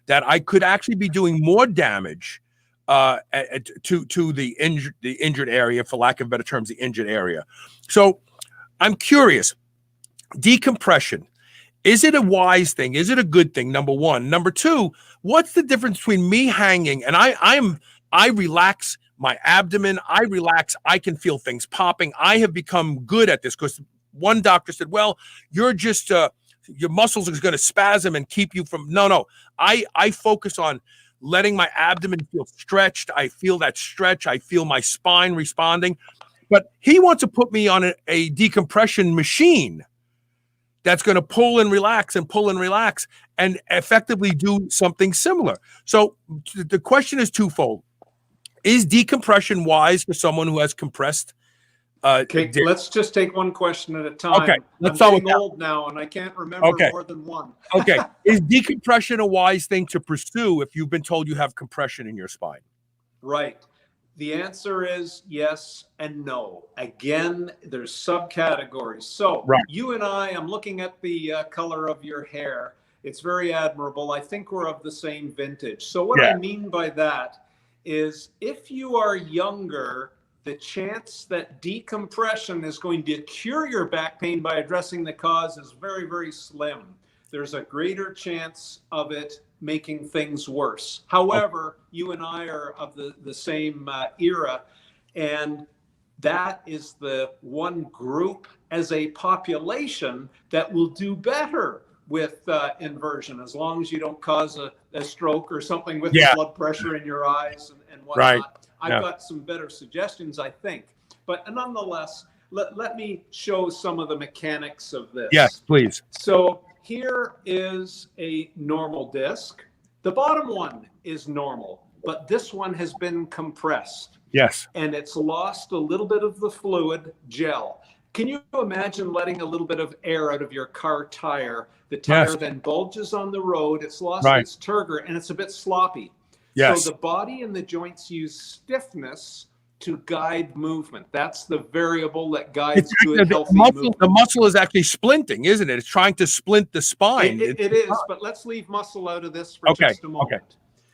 that I could actually be doing more damage to the injured area, for lack of better terms, the injured area. So I'm curious, decompression. Is it a wise thing? Is it a good thing? Number one. Number two, what's the difference between me hanging and I relax my abdomen, I relax, I can feel things popping. I have become good at this because one doctor said, well, you're just your muscles are going to spasm and keep you from no. I focus on letting my abdomen feel stretched. I feel that stretch. I feel my spine responding. But he wants to put me on a decompression machine that's going to pull and relax and effectively do something similar. So the question is twofold. Is decompression wise for someone who has compressed? Okay, let's just take one question at a time. Okay, let's I'm getting old now, and I can't remember more than one. Okay, is decompression a wise thing to pursue if you've been told you have compression in your spine? Right. The answer is yes and no. Again, there's subcategories. So you and I'm looking at the color of your hair. It's very admirable. I think we're of the same vintage. So what I mean by that is if you are younger, the chance that decompression is going to cure your back pain by addressing the cause is very, very slim. There's a greater chance of it making things worse. However, you and I are of the same era, and that is the one group as a population that will do better with inversion, as long as you don't cause a stroke or something with the blood pressure in your eyes and whatnot. I've got some better suggestions, I think. But nonetheless, let me show some of the mechanics of this. Yes, please. So here is a normal disc. The bottom one is normal, but this one has been compressed. Yes. And it's lost a little bit of the fluid gel. Can you imagine letting a little bit of air out of your car tire? The tire then bulges on the road. It's lost its turgor, and it's a bit sloppy. Yes. So the body and the joints use stiffness to guide movement. That's the variable that guides good, healthy movement. The muscle is actually splinting, isn't it? It's trying to splint the spine. It is, but let's leave muscle out of this for just a moment. Okay.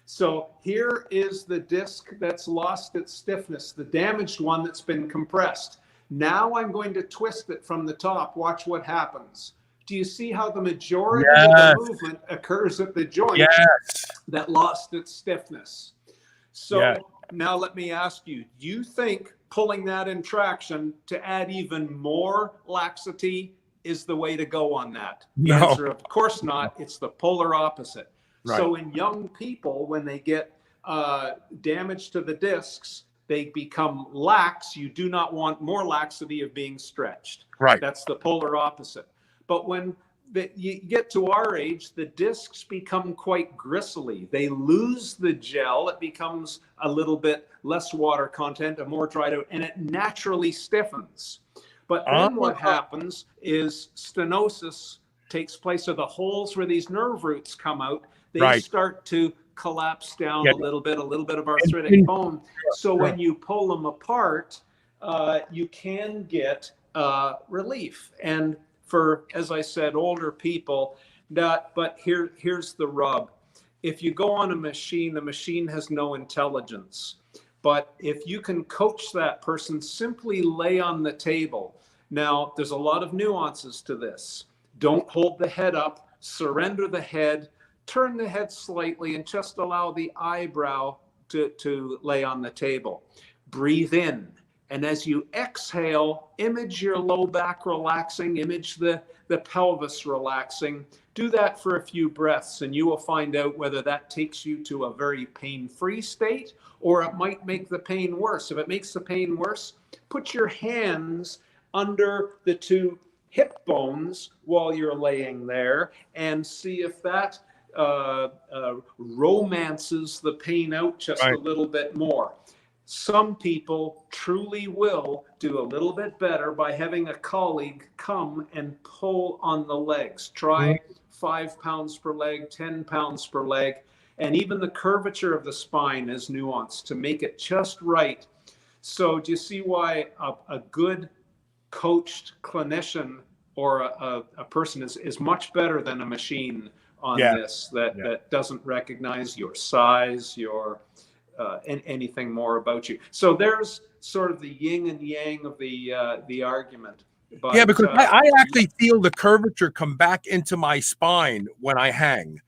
So here is the disc that's lost its stiffness, the damaged one that's been compressed. Now I'm going to twist it from the top. Watch what happens. Do you see how the majority of the movement occurs at the joint that lost its stiffness? So now let me ask you, do you think pulling that in traction to add even more laxity is the way to go on that? The answer, of course not. It's the polar opposite. Right. So in young people, when they get damage to the discs, they become lax. You do not want more laxity of being stretched. Right. That's the polar opposite. But when you get to our age, the discs become quite gristly. They lose the gel. It becomes a little bit less water content, a more dried out, and it naturally stiffens. But then what happens is stenosis takes place. So the holes where these nerve roots come out, they start to collapse down a little bit of arthritic bone. So when you pull them apart, you can get relief. And for, as I said, older people, but here's the rub. If you go on a machine, the machine has no intelligence. But if you can coach that person, simply lay on the table. Now, there's a lot of nuances to this. Don't hold the head up, surrender the head, turn the head slightly, and just allow the eyebrow to lay on the table. Breathe in. And as you exhale, image your low back relaxing, image the pelvis relaxing. Do that for a few breaths, and you will find out whether that takes you to a very pain-free state, or it might make the pain worse. If it makes the pain worse, put your hands under the two hip bones while you're laying there and see if that romances the pain out just a little bit more. Some people truly will do a little bit better by having a colleague come and pull on the legs. Try 5 pounds per leg, 10 pounds per leg, and even the curvature of the spine is nuanced to make it just right. So do you see why a good coached clinician or a person is much better than a machine on this that doesn't recognize your size, your anything more about you. So there's sort of the yin and yang of the argument. But, Yeah, because I actually feel the curvature come back into my spine when I hang.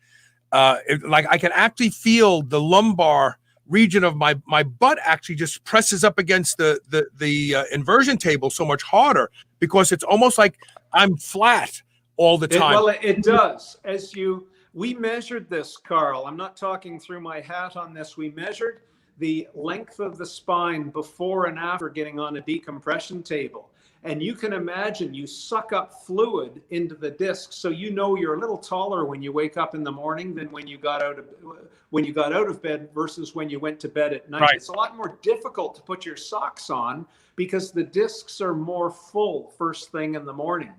Like I can actually feel the lumbar region of my butt actually just presses up against the inversion table so much harder, because it's almost like I'm flat all the time. Well, it does. We measured this, Carl. I'm not talking through my hat on this. We measured the length of the spine before and after getting on a decompression table. And you can imagine you suck up fluid into the disc, so you know you're a little taller when you wake up in the morning than when you got out of bed versus when you went to bed at night. Right. It's a lot more difficult to put your socks on because the discs are more full first thing in the morning.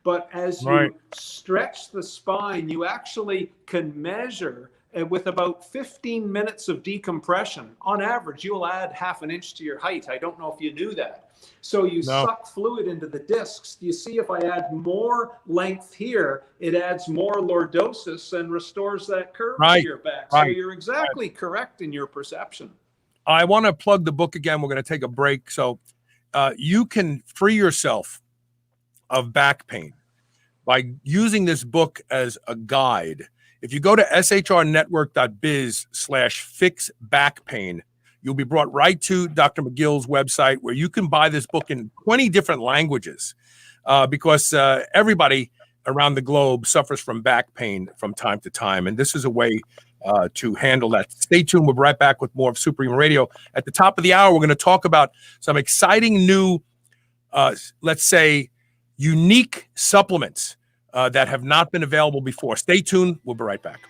But as you stretch the spine, you actually can measure with about 15 minutes of decompression. On average, you'll add half an inch to your height. I don't know if you knew that. So you suck fluid into the discs. You see, if I add more length here, it adds more lordosis and restores that curve to your back. So you're exactly correct in your perception. I want to plug the book again. We're going to take a break. So you can free yourself of back pain by using this book as a guide. If you go to shrnetwork.biz/fix back pain, you'll be brought right to Dr. Mcgill's website, where you can buy this book in 20 different languages, because everybody around the globe suffers from back pain from time to time. And this is a way to handle that. Stay tuned. We'll be right back with more of Superhuman Radio. At the top of the hour, we're going to talk about some exciting new, let's say, unique supplements that have not been available before. Stay tuned. We'll be right back.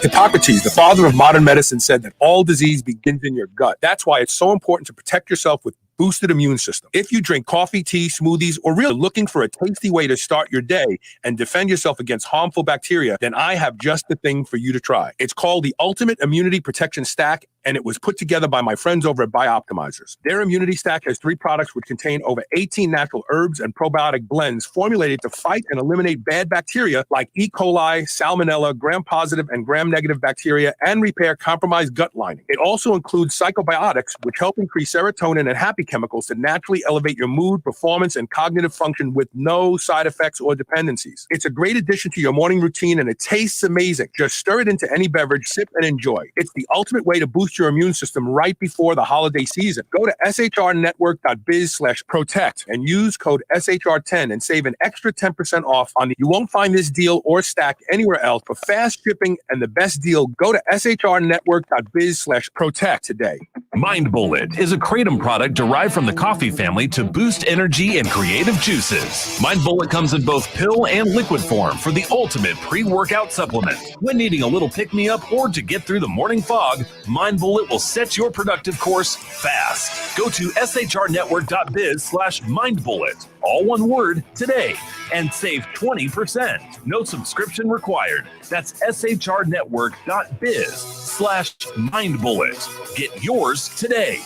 Hippocrates, the father of modern medicine, said that all disease begins in your gut. That's why it's so important to protect yourself with boosted immune system. If you drink coffee, tea, smoothies, or really looking for a tasty way to start your day and defend yourself against harmful bacteria, then I have just the thing for you to try. It's called the Ultimate Immunity Protection Stack, and it was put together by my friends over at Bioptimizers. Their immunity stack has 3 products which contain over 18 natural herbs and probiotic blends formulated to fight and eliminate bad bacteria like E. coli, salmonella, gram-positive and gram-negative bacteria, and repair compromised gut lining. It also includes psychobiotics, which help increase serotonin and happy chemicals to naturally elevate your mood, performance, and cognitive function with no side effects or dependencies. It's a great addition to your morning routine, and it tastes amazing. Just stir it into any beverage, sip, and enjoy. It's the ultimate way to boost your immune system right before the holiday season. Go to shrnetwork.biz/protect and use code SHR10 and save an extra 10% off on You won't find this deal or stack anywhere else. For fast shipping and the best deal, go to shrnetwork.biz/protect today. Mind Bullet is a kratom product derived from the coffee family to boost energy and creative juices. Mind Bullet comes in both pill and liquid form for the ultimate pre-workout supplement. When needing a little pick-me-up or to get through the morning fog, Mind Bullet will set your productive course fast. Go to shrnetwork.biz/mindbullet, all one word, today, and save 20%. No subscription required. That's shrnetwork.biz/mindbullet. Get yours today.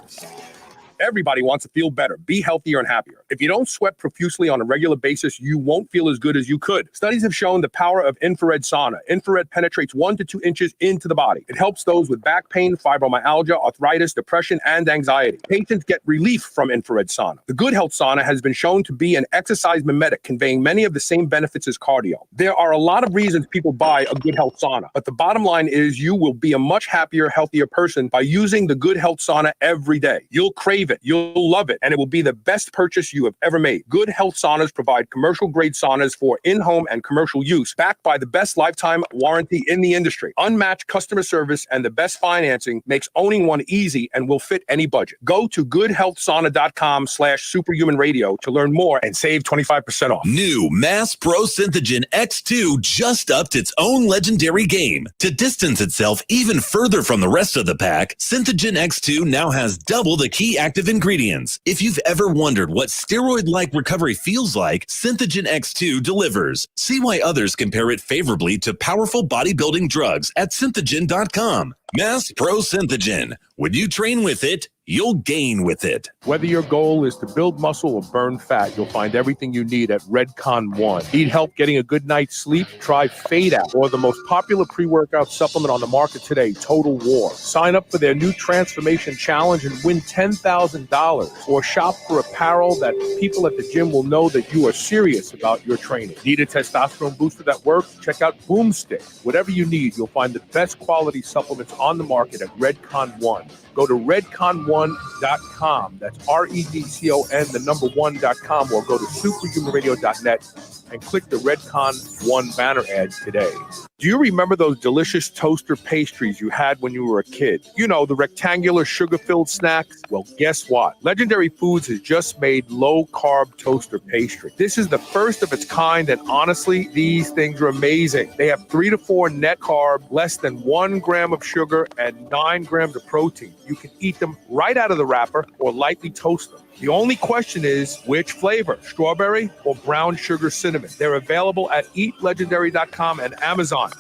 Everybody wants to feel better, be healthier, and happier. If you don't sweat profusely on a regular basis, you won't feel as good as you could. Studies have shown the power of infrared sauna. Infrared penetrates 1 to 2 inches into the body. It helps those with back pain, fibromyalgia, arthritis, depression, and anxiety. Patients get relief from infrared sauna. The Good Health Sauna has been shown to be an exercise mimetic, conveying many of the same benefits as cardio. There are a lot of reasons people buy a Good Health Sauna, but the bottom line is you will be a much happier, healthier person by using the Good Health Sauna every day. You'll crave it. You'll love it, and it will be the best purchase you have ever made. Good Health Saunas provide commercial-grade saunas for in-home and commercial use, backed by the best lifetime warranty in the industry. Unmatched customer service and the best financing makes owning one easy and will fit any budget. Go to goodhealthsauna.com/superhumanradio to learn more and save 25% off. New Mass Pro Synthogen X2 just upped its own legendary game. To distance itself even further from the rest of the pack, Synthogen X2 now has double the key active ingredients. If you've ever wondered what steroid-like recovery feels like, Synthogen X2 delivers. See why others compare it favorably to powerful bodybuilding drugs at synthogen.com. Mass Pro Synthogen. When you train with it, you'll gain with it. Whether your goal is to build muscle or burn fat, you'll find everything you need at Redcon One. Need help getting a good night's sleep? Try Fade Out, or the most popular pre-workout supplement on the market today, Total War. Sign up for their new Transformation Challenge and win $10,000. Or shop for apparel that people at the gym will know that you are serious about your training. Need a testosterone booster that works? Check out Boomstick. Whatever you need, you'll find the best quality supplements on the market at Redcon One. Go to redcon1.com. That's REDCON, the number 1.com, or go to superhumanradio.net and click the Redcon One banner ad today. Do you remember those delicious toaster pastries you had when you were a kid? You know, the rectangular sugar-filled snacks? Well, guess what? Legendary Foods has just made low-carb toaster pastry. This is the first of its kind, and honestly, these things are amazing. They have 3 to 4 net carb, less than 1 gram of sugar, and 9 grams of protein. You can eat them right out of the wrapper or lightly toast them. The only question is, which flavor, strawberry or brown sugar cinnamon? They're available at eatlegendary.com and Amazon.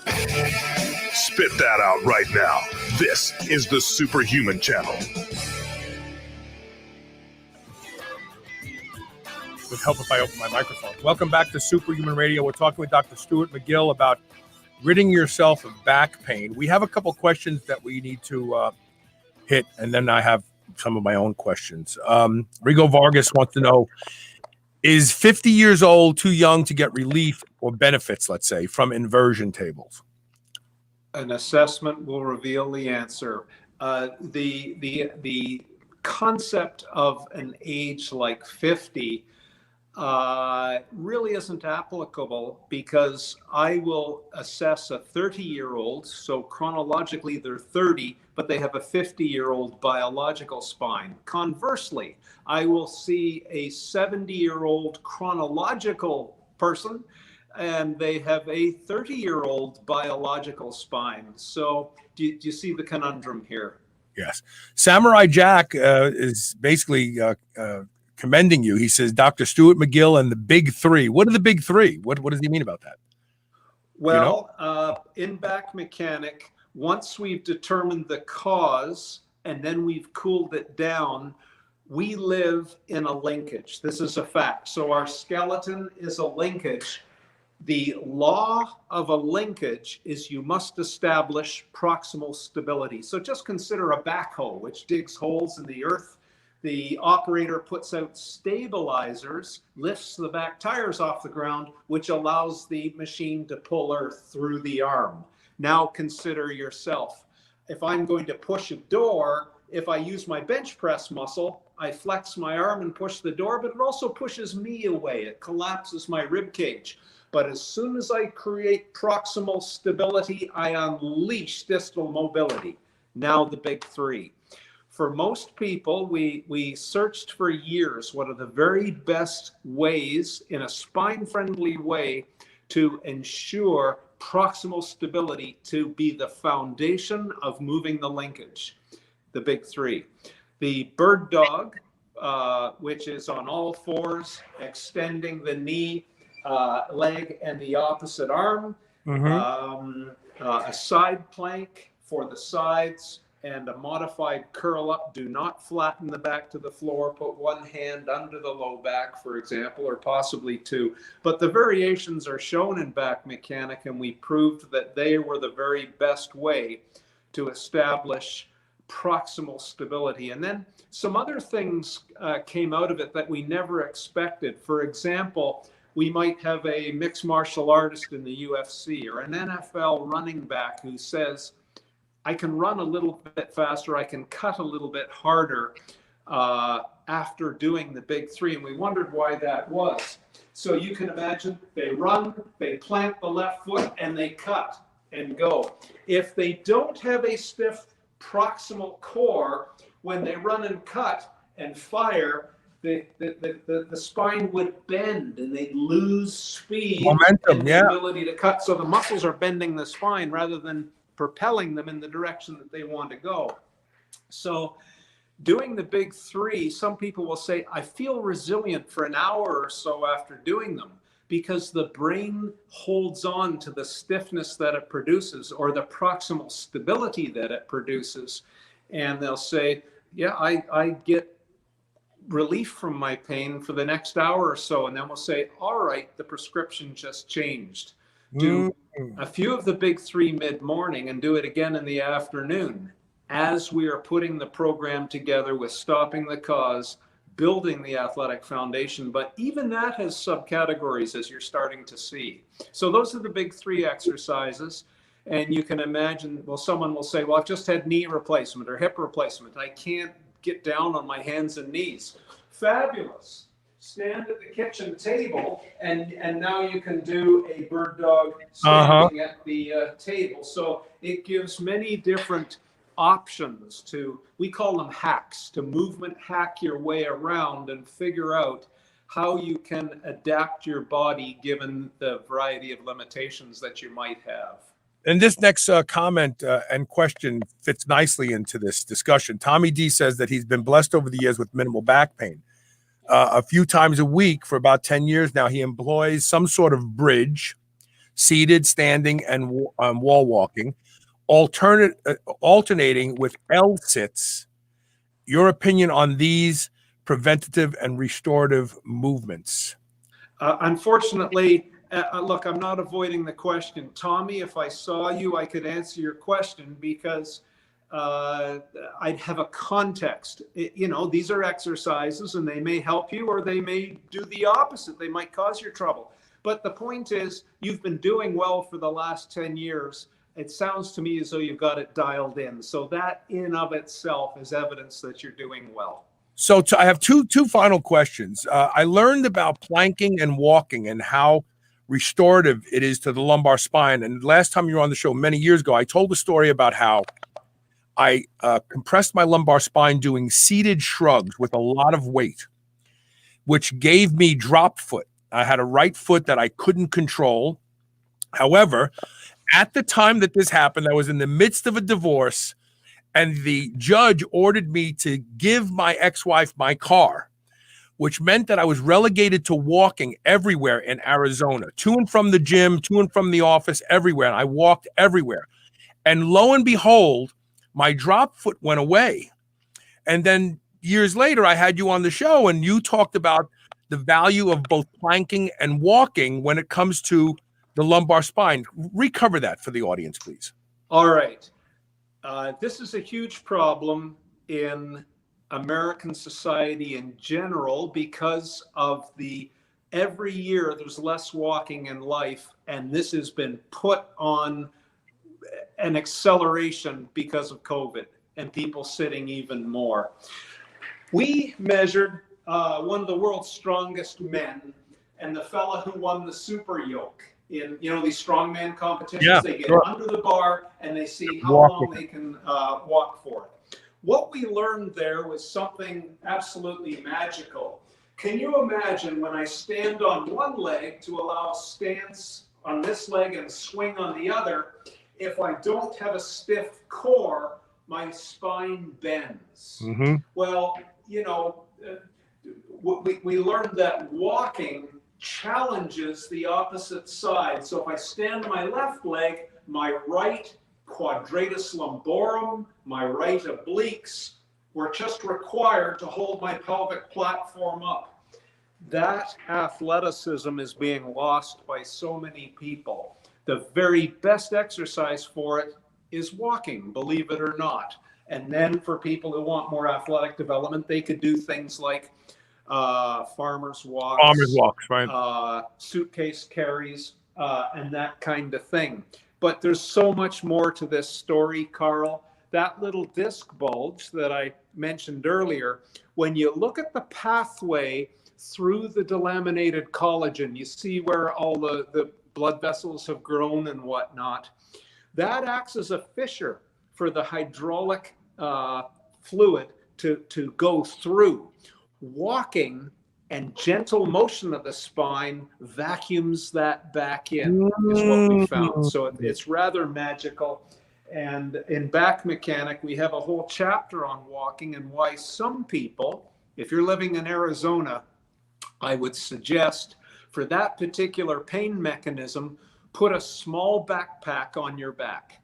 Spit that out right now. This is the Superhuman Channel. It would help if I open my microphone. Welcome back to Superhuman Radio. We're talking with Dr. Stuart Mcgill about ridding yourself of back pain. We have a couple questions that we need to hit, and then I have some of my own questions. Rigo Vargas wants to know, is 50 years old too young to get relief or benefits, let's say, from inversion tables? An assessment will reveal the answer. The concept of an age like 50 really isn't applicable, because I will assess a 30-year-old, so chronologically they're 30, but they have a 50-year-old biological spine. Conversely, I will see a 70-year-old chronological person, and they have a 30-year-old biological spine. So do you see the conundrum here? Yes. Samurai Jack is basically commending you. He says, Dr. Stuart Mcgill and the big three. What are the big three? What does he mean about that? Well, in back mechanic, once we've determined the cause and then we've cooled it down, we live in a linkage. This is a fact. So our skeleton is a linkage. The law of a linkage is you must establish proximal stability. So just consider a backhoe, which digs holes in the earth. The operator puts out stabilizers, lifts the back tires off the ground, which allows the machine to pull earth through the arm. Now consider yourself. If I'm going to push a door, if I use my bench press muscle, I flex my arm and push the door, but it also pushes me away. It collapses my rib cage. But as soon as I create proximal stability, I unleash distal mobility. Now the big three. For most people, we searched for years what are the very best ways in a spine-friendly way to ensure proximal stability to be the foundation of moving the linkage. The big three. The bird dog, which is on all fours, extending the knee, leg, and the opposite arm. A side plank for the sides, and a modified curl up. Do not flatten the back to the floor. Put one hand under the low back, for example, or possibly two. But the variations are shown in back mechanic, and we proved that they were the very best way to establish proximal stability. And then some other things came out of it that we never expected. For example, we might have a mixed martial artist in the UFC or an NFL running back who says, I can run a little bit faster, I can cut a little bit harder after doing the big three. And we wondered why that was. So you can imagine they run, they plant the left foot, and they cut and go. If they don't have a stiff proximal core, when they run and cut and fire, the spine would bend and they'd lose speed, momentum, and the ability to cut. So the muscles are bending the spine rather than propelling them in the direction that they want to go. So doing the big three, some people will say, I feel resilient for an hour or so after doing them, because the brain holds on to the stiffness that it produces or the proximal stability that it produces. And they'll say, yeah, I get relief from my pain for the next hour or so. And then we'll say, all right, the prescription just changed. Do a few of the big three mid-morning and do it again in the afternoon as we are putting the program together with stopping the cause, building the athletic foundation. But even that has subcategories, as you're starting to see. So those are the big three exercises. And you can imagine, well, someone will say, well, I've just had knee replacement or hip replacement. I can't get down on my hands and knees. Fabulous. Stand at the kitchen table, and now you can do a bird dog standing at the table. So it gives many different options to, we call them hacks, to movement hack your way around and figure out how you can adapt your body given the variety of limitations that you might have. And this next comment and question fits nicely into this discussion. Tommy D says that he's been blessed over the years with minimal back pain. A few times a week for about 10 years now, he employs some sort of bridge, seated, standing, and wall walking, alternating with L-sits. Your opinion on these preventative and restorative movements? Unfortunately, look, I'm not avoiding the question. Tommy, if I saw you, I could answer your question because I'd have a context. You know, these are exercises and they may help you or they may do the opposite. They might cause you trouble. But the point is, you've been doing well for the last 10 years. It sounds to me as though you've got it dialed in. So that in of itself is evidence that you're doing well. So I have two final questions. I learned about planking and walking and how restorative it is to the lumbar spine. And last time you were on the show many years ago, I told a story about how I compressed my lumbar spine doing seated shrugs with a lot of weight, which gave me drop foot. I had a right foot that I couldn't control. However, at the time that this happened, I was in the midst of a divorce, and the judge ordered me to give my ex-wife my car, which meant that I was relegated to walking everywhere in Arizona, to and from the gym, to and from the office, everywhere. And I walked everywhere. And lo and behold, my drop foot went away. And then years later, I had you on the show and you talked about the value of both planking and walking when it comes to the lumbar spine. Recover that for the audience, please. All right. This is a huge problem in American society in general because of every year there's less walking in life, and this has been put on an acceleration because of COVID and people sitting even more. We measured one of the world's strongest men and the fella who won the super yoke in, you know, these strongman competitions. Yeah, they get sure. under the bar and they see how long they can walk for it. What we learned there was something absolutely magical. Can you imagine when I stand on one leg to allow stance on this leg and swing on the other, if I don't have a stiff core, my spine bends. Mm-hmm. Well, you know, we learned that walking challenges the opposite side. So if I stand on my left leg, my right quadratus lumborum, my right obliques were just required to hold my pelvic platform up. That athleticism is being lost by so many people. The very best exercise for it is walking, believe it or not. And then for people who want more athletic development, they could do things like farmer's walks, right? Suitcase carries, and that kind of thing. But there's so much more to this story, Carl. That little disc bulge that I mentioned earlier, when you look at the pathway through the delaminated collagen, you see where all the blood vessels have grown and whatnot. That acts as a fissure for the hydraulic fluid to go through. Walking and gentle motion of the spine vacuums that back in, is what we found. So it's rather magical. And in Back Mechanic, we have a whole chapter on walking and why some people, if you're living in Arizona, I would suggest for that particular pain mechanism, put a small backpack on your back,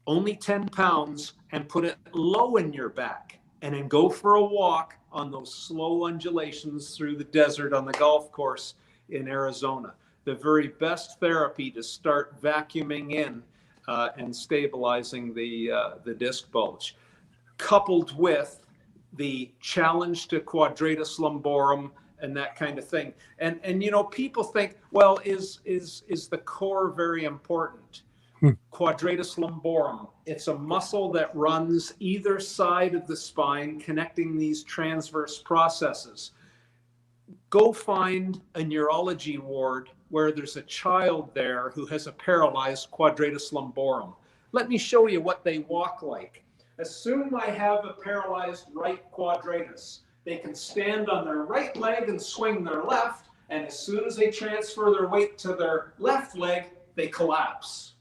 only 10 pounds, and put it low in your back and then go for a walk on those slow undulations through the desert on the golf course in Arizona. The very best therapy to start vacuuming in and stabilizing the disc bulge, coupled with the challenge to quadratus lumborum and that kind of thing. And you know, people think, well, is the core very important? Quadratus lumborum, it's a muscle that runs either side of the spine, connecting these transverse processes. Go find a neurology ward where there's a child there who has a paralyzed quadratus lumborum. Let me show you what they walk like. Assume I have a paralyzed right quadratus. They can stand on their right leg and swing their left, and as soon as they transfer their weight to their left leg, they collapse.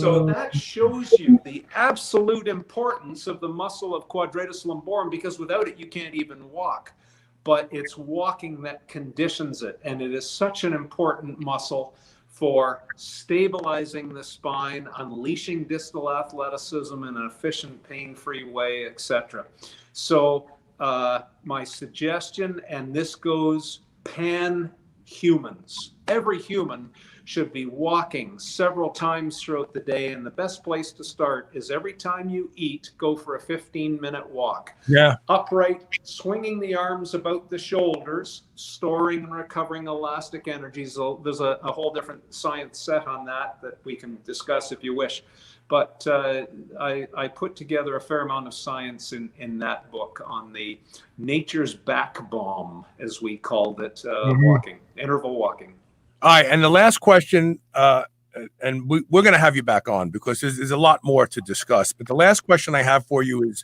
So that shows you the absolute importance of the muscle of quadratus lumborum, because without it, you can't even walk. But it's walking that conditions it, and it is such an important muscle for stabilizing the spine, unleashing distal athleticism in an efficient, pain-free way, etc. So my suggestion, and this goes pan-humans, every human should be walking several times throughout the day. And the best place to start is every time you eat, go for a 15-minute walk. Yeah. Upright, swinging the arms about the shoulders, storing and recovering elastic energies. So there's a whole different science set on that we can discuss if you wish. But I put together a fair amount of science in that book on the nature's back bomb, as we called it, walking, interval walking. All right, and the last question, and we're going to have you back on because there's a lot more to discuss. But the last question I have for you is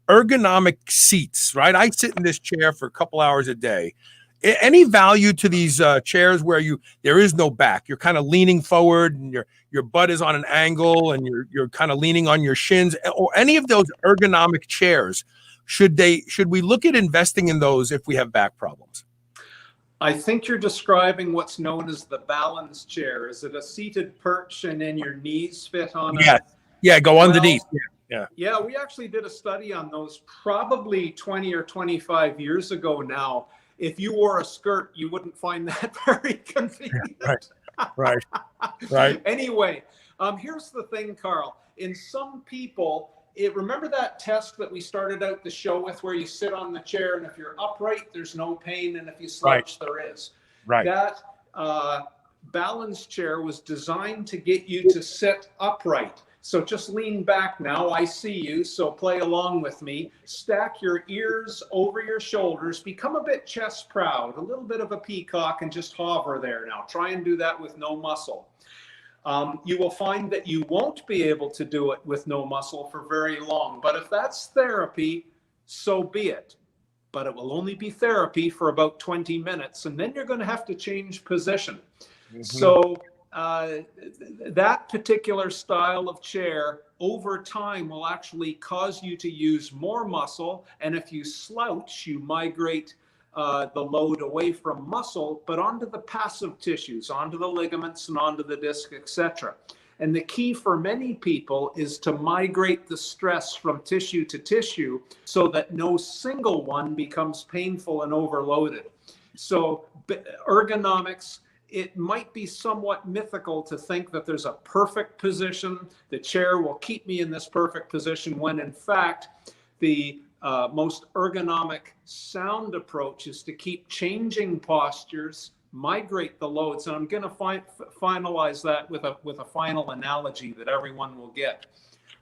ergonomic seats, right? I sit in this chair for a couple hours a day. Any value to these chairs where there is no back? You're kind of leaning forward, and your butt is on an angle, and you're kind of leaning on your shins. Or any of those ergonomic chairs, should we look at investing in those if we have back problems? I think you're describing what's known as the balance chair. Is it a seated perch and then your knees fit on it? Yeah, go underneath. Yeah, we actually did a study on those probably 20 or 25 years ago now. If you wore a skirt, you wouldn't find that very convenient. Right. Anyway, here's the thing, Carl. In some people, remember that test that we started out the show with where you sit on the chair and if you're upright, there's no pain, and if you slouch, there is. Right. That balance chair was designed to get you to sit upright. So just lean back now. I see you, so play along with me. Stack your ears over your shoulders. Become a bit chest proud, a little bit of a peacock, and just hover there. Now try and do that with no muscle. You will find that you won't be able to do it with no muscle for very long. But if that's therapy, so be it. But it will only be therapy for about 20 minutes, and then you're going to have to change position. So that particular style of chair over time will actually cause you to use more muscle. And if you slouch, you migrate the load away from muscle, but onto the passive tissues, onto the ligaments and onto the disc, etc. And the key for many people is to migrate the stress from tissue to tissue so that no single one becomes painful and overloaded. So ergonomics, it might be somewhat mythical to think that there's a perfect position. The chair will keep me in this perfect position, when in fact, the most ergonomic sound approach is to keep changing postures, migrate the loads. And I'm going to finalize that with a final analogy that everyone will get.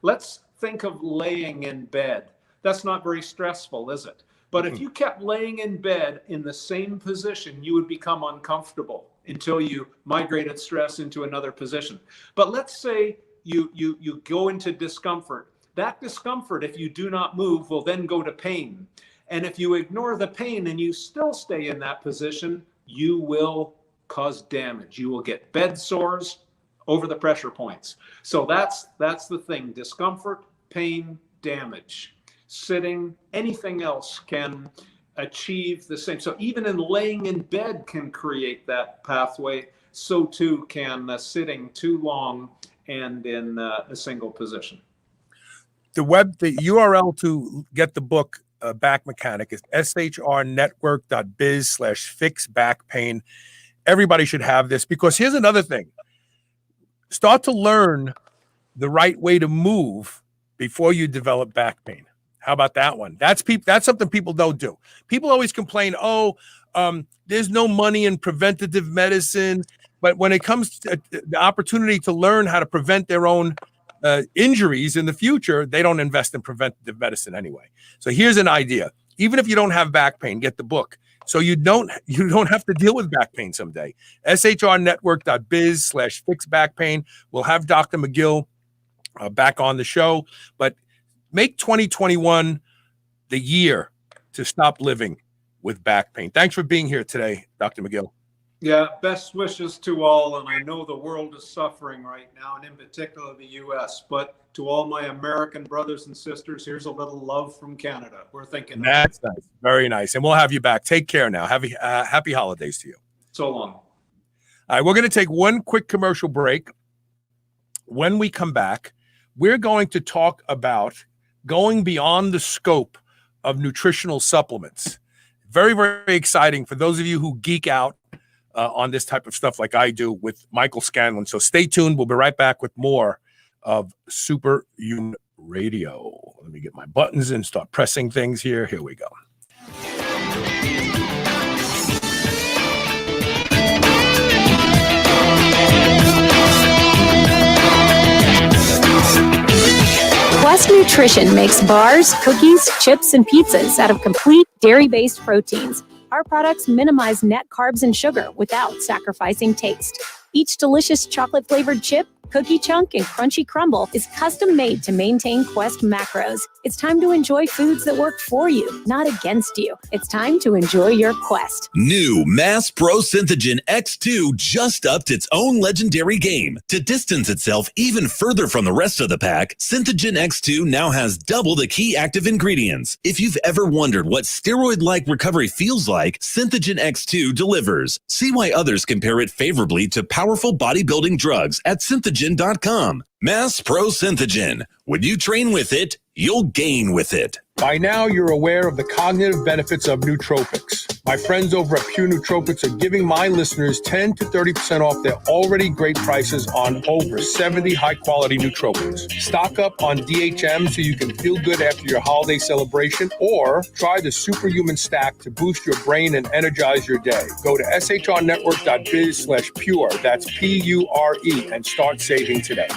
Let's think of laying in bed. That's not very stressful, is it? But if you kept laying in bed in the same position, you would become uncomfortable until you migrated stress into another position. But let's say you go into discomfort. That discomfort, if you do not move, will then go to pain. And if you ignore the pain and you still stay in that position, you will cause damage. You will get bed sores over the pressure points. So that's the thing: discomfort, pain, damage. Sitting, anything else can achieve the same. So even in laying in bed can create that pathway. So too can sitting too long and in a single position. The URL to get the book Back Mechanic is shrnetwork.biz/fix back pain. Everybody should have this, because here's another thing. Start to learn the right way to move before you develop back pain. How about that one? That's something people don't do. People always complain, there's no money in preventative medicine. But when it comes to the opportunity to learn how to prevent their own injuries in the future, they don't invest in preventative medicine anyway. So here's an idea. Even if you don't have back pain, get the book. So you don't have to deal with back pain someday. shrnetwork.biz/fix back pain. We'll have Dr. Mcgill back on the show, but make 2021 the year to stop living with back pain. Thanks for being here today, Dr. Mcgill. Yeah, best wishes to all. And I know the world is suffering right now, and in particular the U.S. But to all my American brothers and sisters, here's a little love from Canada. We're thinking. That's nice. Very nice. And we'll have you back. Take care now. Happy holidays to you. So long. All right, we're going to take one quick commercial break. When we come back, we're going to talk about going beyond the scope of nutritional supplements. Very, very exciting for those of you who geek out on this type of stuff like I do with Michael Scanlon. So stay tuned. We'll be right back with more of Superhuman Radio. Let me get my buttons and start pressing things here. Here we go. Quest Nutrition makes bars, cookies, chips, and pizzas out of complete dairy-based proteins. Our products minimize net carbs and sugar without sacrificing taste. Each delicious chocolate-flavored chip, cookie chunk, and crunchy crumble is custom made to maintain Quest macros. It's time to enjoy foods that work for you, not against you. It's time to enjoy your Quest. New Mass Pro Synthogen X2 just upped its own legendary game. To distance itself even further from the rest of the pack, Synthogen X2 now has double the key active ingredients. If you've ever wondered what steroid-like recovery feels like, Synthogen X2 delivers. See why others compare it favorably to powerful bodybuilding drugs at Synthogen.com. Mass Pro Synthogen. When you train with it, you'll gain with it. By now, you're aware of the cognitive benefits of nootropics. My friends over at Pure Nootropics are giving my listeners 10 to 30% off their already great prices on over 70 high-quality nootropics. Stock up on DHM so you can feel good after your holiday celebration, or try the Superhuman Stack to boost your brain and energize your day. Go to shrnetwork.biz/pure, that's P-U-R-E, and start saving today.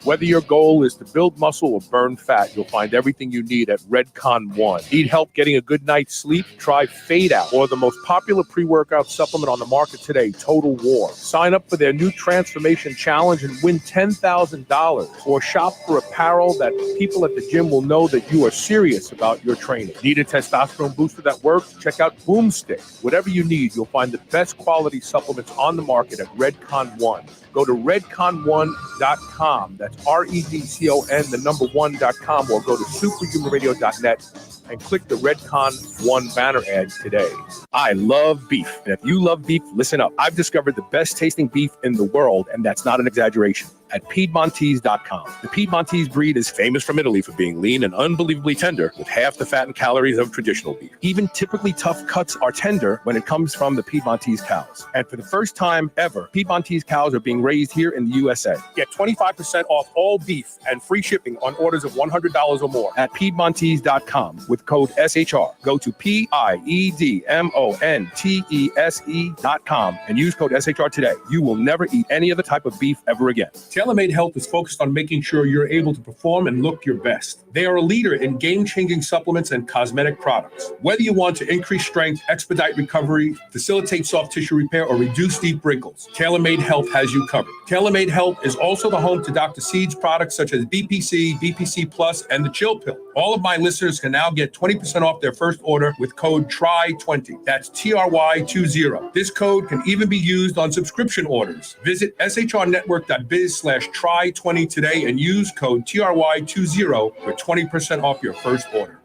Whether your goal is to build muscle or burn fat, you'll find everything you need at Redcon One. Need help getting a good night's sleep? Try Fade Out, or the most popular pre-workout supplement on the market today, Total War. Sign up for their new Transformation Challenge and win $10,000, or shop for apparel that people at the gym will know that you are serious about your training. Need a testosterone booster that works? Check out Boomstick. Whatever you need, you'll find the best quality supplements on the market at Redcon One. Go to redcon1.com. That's REDCON1.com, or go to superhumanradio.net and click the Redcon One banner ad today. I love beef. And if you love beef, listen up. I've discovered the best tasting beef in the world, and that's not an exaggeration, at Piedmontese.com. The Piedmontese breed is famous from Italy for being lean and unbelievably tender, with half the fat and calories of traditional beef. Even typically tough cuts are tender when it comes from the Piedmontese cows. And for the first time ever, Piedmontese cows are being raised here in the USA. Get 25% off all beef and free shipping on orders of $100 or more at Piedmontese.com with code SHR. Go to Piedmontese.com and use code SHR today. You will never eat any other type of beef ever again. TaylorMade Health is focused on making sure you're able to perform and look your best. They are a leader in game-changing supplements and cosmetic products. Whether you want to increase strength, expedite recovery, facilitate soft tissue repair, or reduce deep wrinkles, TaylorMade Health has you covered. TaylorMade Health is also the home to Dr. Seed's products such as BPC, BPC Plus, and the Chill Pill. All of my listeners can now get 20% off their first order with code TRY20. That's TRY20. This code can even be used on subscription orders. Visit shrnetwork.biz/try20 today and use code TRY20 for 20% off your first order.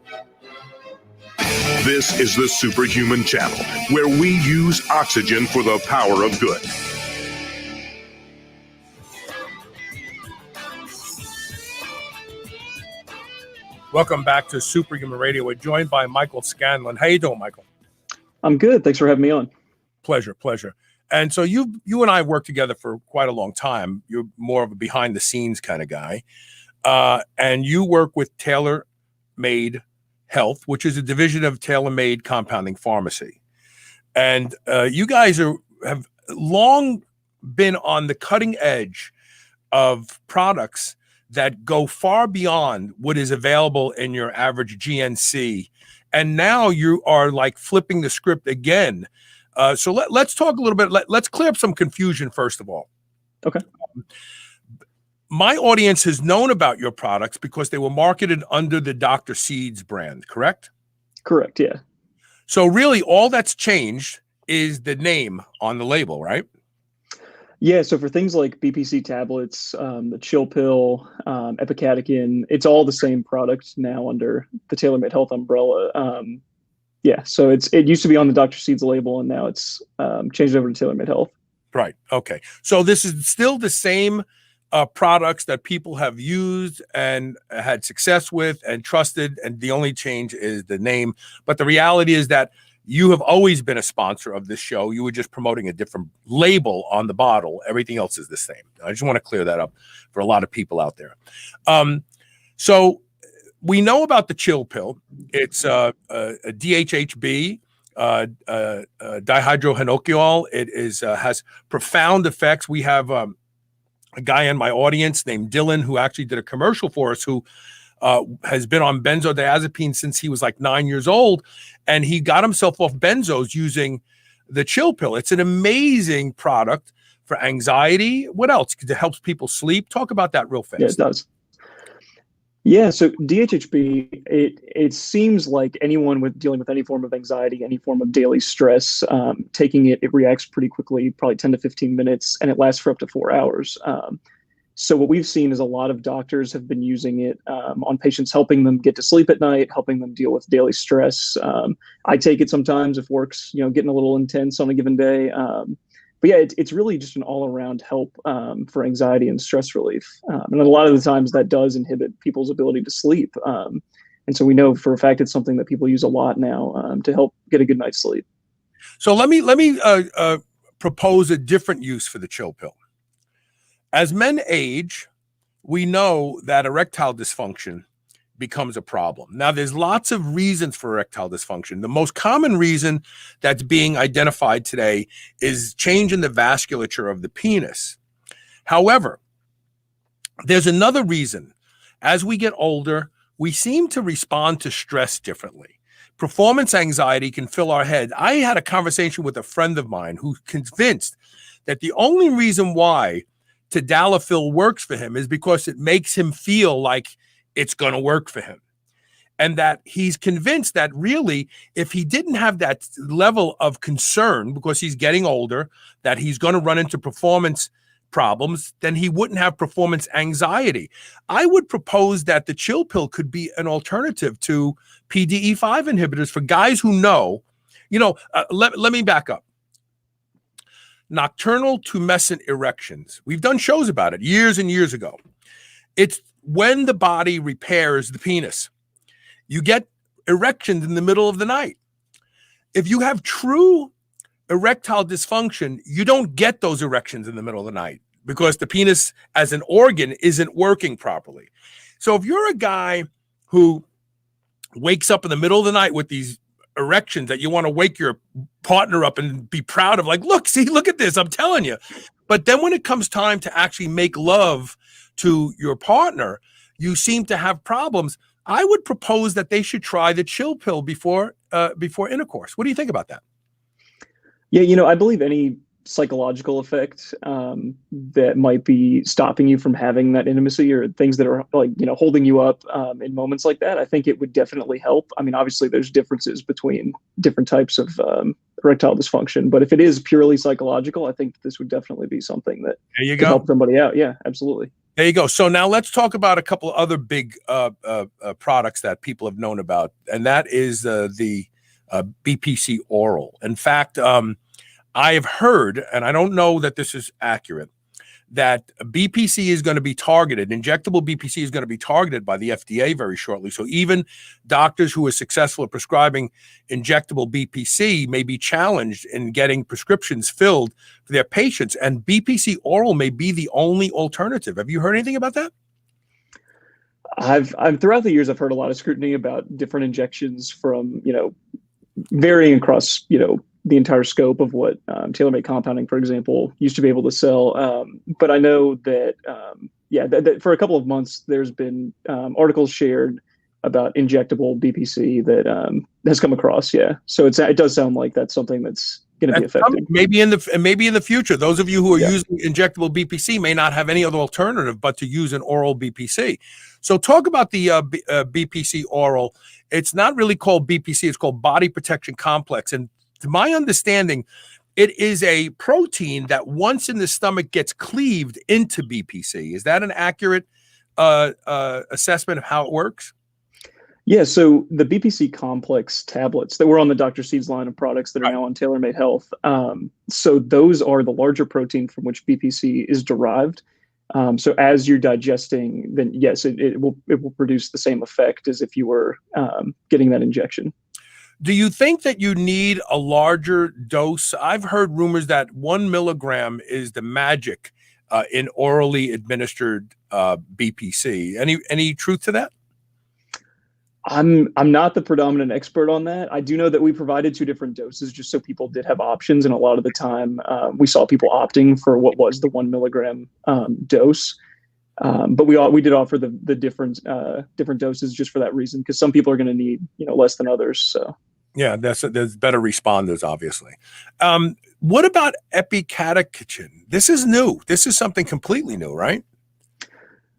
This is the Superhuman Channel, where we use oxygen for the power of good. Welcome back to Superhuman Radio. We're joined by Michael Scanlon. How you doing, Michael? I'm good. Thanks for having me on. Pleasure. And so you and I worked together for quite a long time. You're more of a behind the scenes kind of guy. And you work with Tailor Made Health, which is a division of Tailor Made Compounding Pharmacy. And you guys have long been on the cutting edge of products that go far beyond what is available in your average GNC. And now you are like flipping the script again. So let's talk a little bit. Let's clear up some confusion, first of all. Okay. My audience has known about your products because they were marketed under the Dr. Seeds brand, correct? Correct, yeah. So really all that's changed is the name on the label, right? Yeah, so for things like BPC tablets, the chill pill, epicatechin, it's all the same product now under the Tailor Made Health umbrella. Yeah, so it used to be on the Dr. Seeds label, and now it's changed over to Tailor Made Health. Right. Okay. So this is still the same products that people have used and had success with and trusted, and the only change is the name. But the reality is that you have always been a sponsor of this show. You were just promoting a different label on the bottle. Everything else is the same. I just want to clear that up for a lot of people out there. So we know about the chill pill. It's a DHHB, dihydrohenokiol. It has profound effects. We have a guy in my audience named Dylan who actually did a commercial for us who has been on benzodiazepine since he was like 9 years old, and he got himself off benzos using the chill pill. It's an amazing product for anxiety. What else? It helps people sleep. Talk about that real fast. Yeah, it does. Yeah, so DHHB, it seems like anyone dealing with any form of anxiety, any form of daily stress, taking it reacts pretty quickly, probably 10 to 15 minutes, and it lasts for up to 4 hours. So what we've seen is a lot of doctors have been using it on patients, helping them get to sleep at night, helping them deal with daily stress. I take it sometimes if work's getting a little intense on a given day. But yeah, it's really just an all-around help for anxiety and stress relief. And a lot of the times that does inhibit people's ability to sleep. And so we know for a fact it's something that people use a lot now to help get a good night's sleep. So let me propose a different use for the chill pill. As men age, we know that erectile dysfunction becomes a problem. Now, there's lots of reasons for erectile dysfunction. The most common reason that's being identified today is change in the vasculature of the penis. However, there's another reason. As we get older, we seem to respond to stress differently. Performance anxiety can fill our head. I had a conversation with a friend of mine who's convinced that the only reason why tadalafil works for him is because it makes him feel like it's going to work for him. And that he's convinced that really, if he didn't have that level of concern because he's getting older, that he's going to run into performance problems, then he wouldn't have performance anxiety. I would propose that the chill pill could be an alternative to PDE5 inhibitors for guys who know, let me back up. Nocturnal tumescent erections. We've done shows about it years and years ago. It's when the body repairs the penis. You get erections in the middle of the night. If you have true erectile dysfunction, you don't get those erections in the middle of the night because the penis as an organ isn't working properly. So if you're a guy who wakes up in the middle of the night with these erections that you want to wake your partner up and be proud of, like, look at this, I'm telling you. But then when it comes time to actually make love to your partner, you seem to have problems. I would propose that they should try the chill pill before intercourse. What do you think about that? Yeah, I believe any psychological effect that might be stopping you from having that intimacy or things that are like, holding you up in moments like that, I think it would definitely help. I mean, obviously there's differences between different types of erectile dysfunction, but if it is purely psychological, I think this would definitely be something that could help somebody out. Yeah, absolutely. There you go. So now let's talk about a couple of other big products that people have known about, and that is the BPC oral. In fact, I have heard, and I don't know that this is accurate, that BPC is going to be targeted. Injectable BPC is going to be targeted by the FDA very shortly. So even doctors who are successful at prescribing injectable BPC may be challenged in getting prescriptions filled for their patients. And BPC oral may be the only alternative. Have you heard anything about that? I've throughout the years, I've heard a lot of scrutiny about different injections from, varying across, the entire scope of what tailor-made compounding, for example, used to be able to sell. But I know that, that for a couple of months, there's been articles shared about injectable BPC that has come across. Yeah. So it does sound like that's something that's going to be effective. Maybe in the future, those of you who are using injectable BPC may not have any other alternative but to use an oral BPC. So talk about the BPC oral. It's not really called BPC. It's called body protection complex. And to my understanding, it is a protein that once in the stomach gets cleaved into BPC. Is that an accurate assessment of how it works? Yeah, so the BPC complex tablets that were on the Dr. Seed's line of products that are now on TaylorMade Health. So those are the larger protein from which BPC is derived. So as you're digesting, then yes, it will produce the same effect as if you were getting that injection. Do you think that you need a larger dose? I've heard rumors that 1 milligram is the magic in orally administered BPC. Any truth to that? I'm not the predominant expert on that. I do know that we provided 2 different doses just so people did have options, and a lot of the time we saw people opting for what was the 1 milligram dose. But we did offer the different doses just for that reason, because some people are going to need less than others. So yeah, there's better responders, obviously. What about epicatechin? This is new. This is something completely new, right?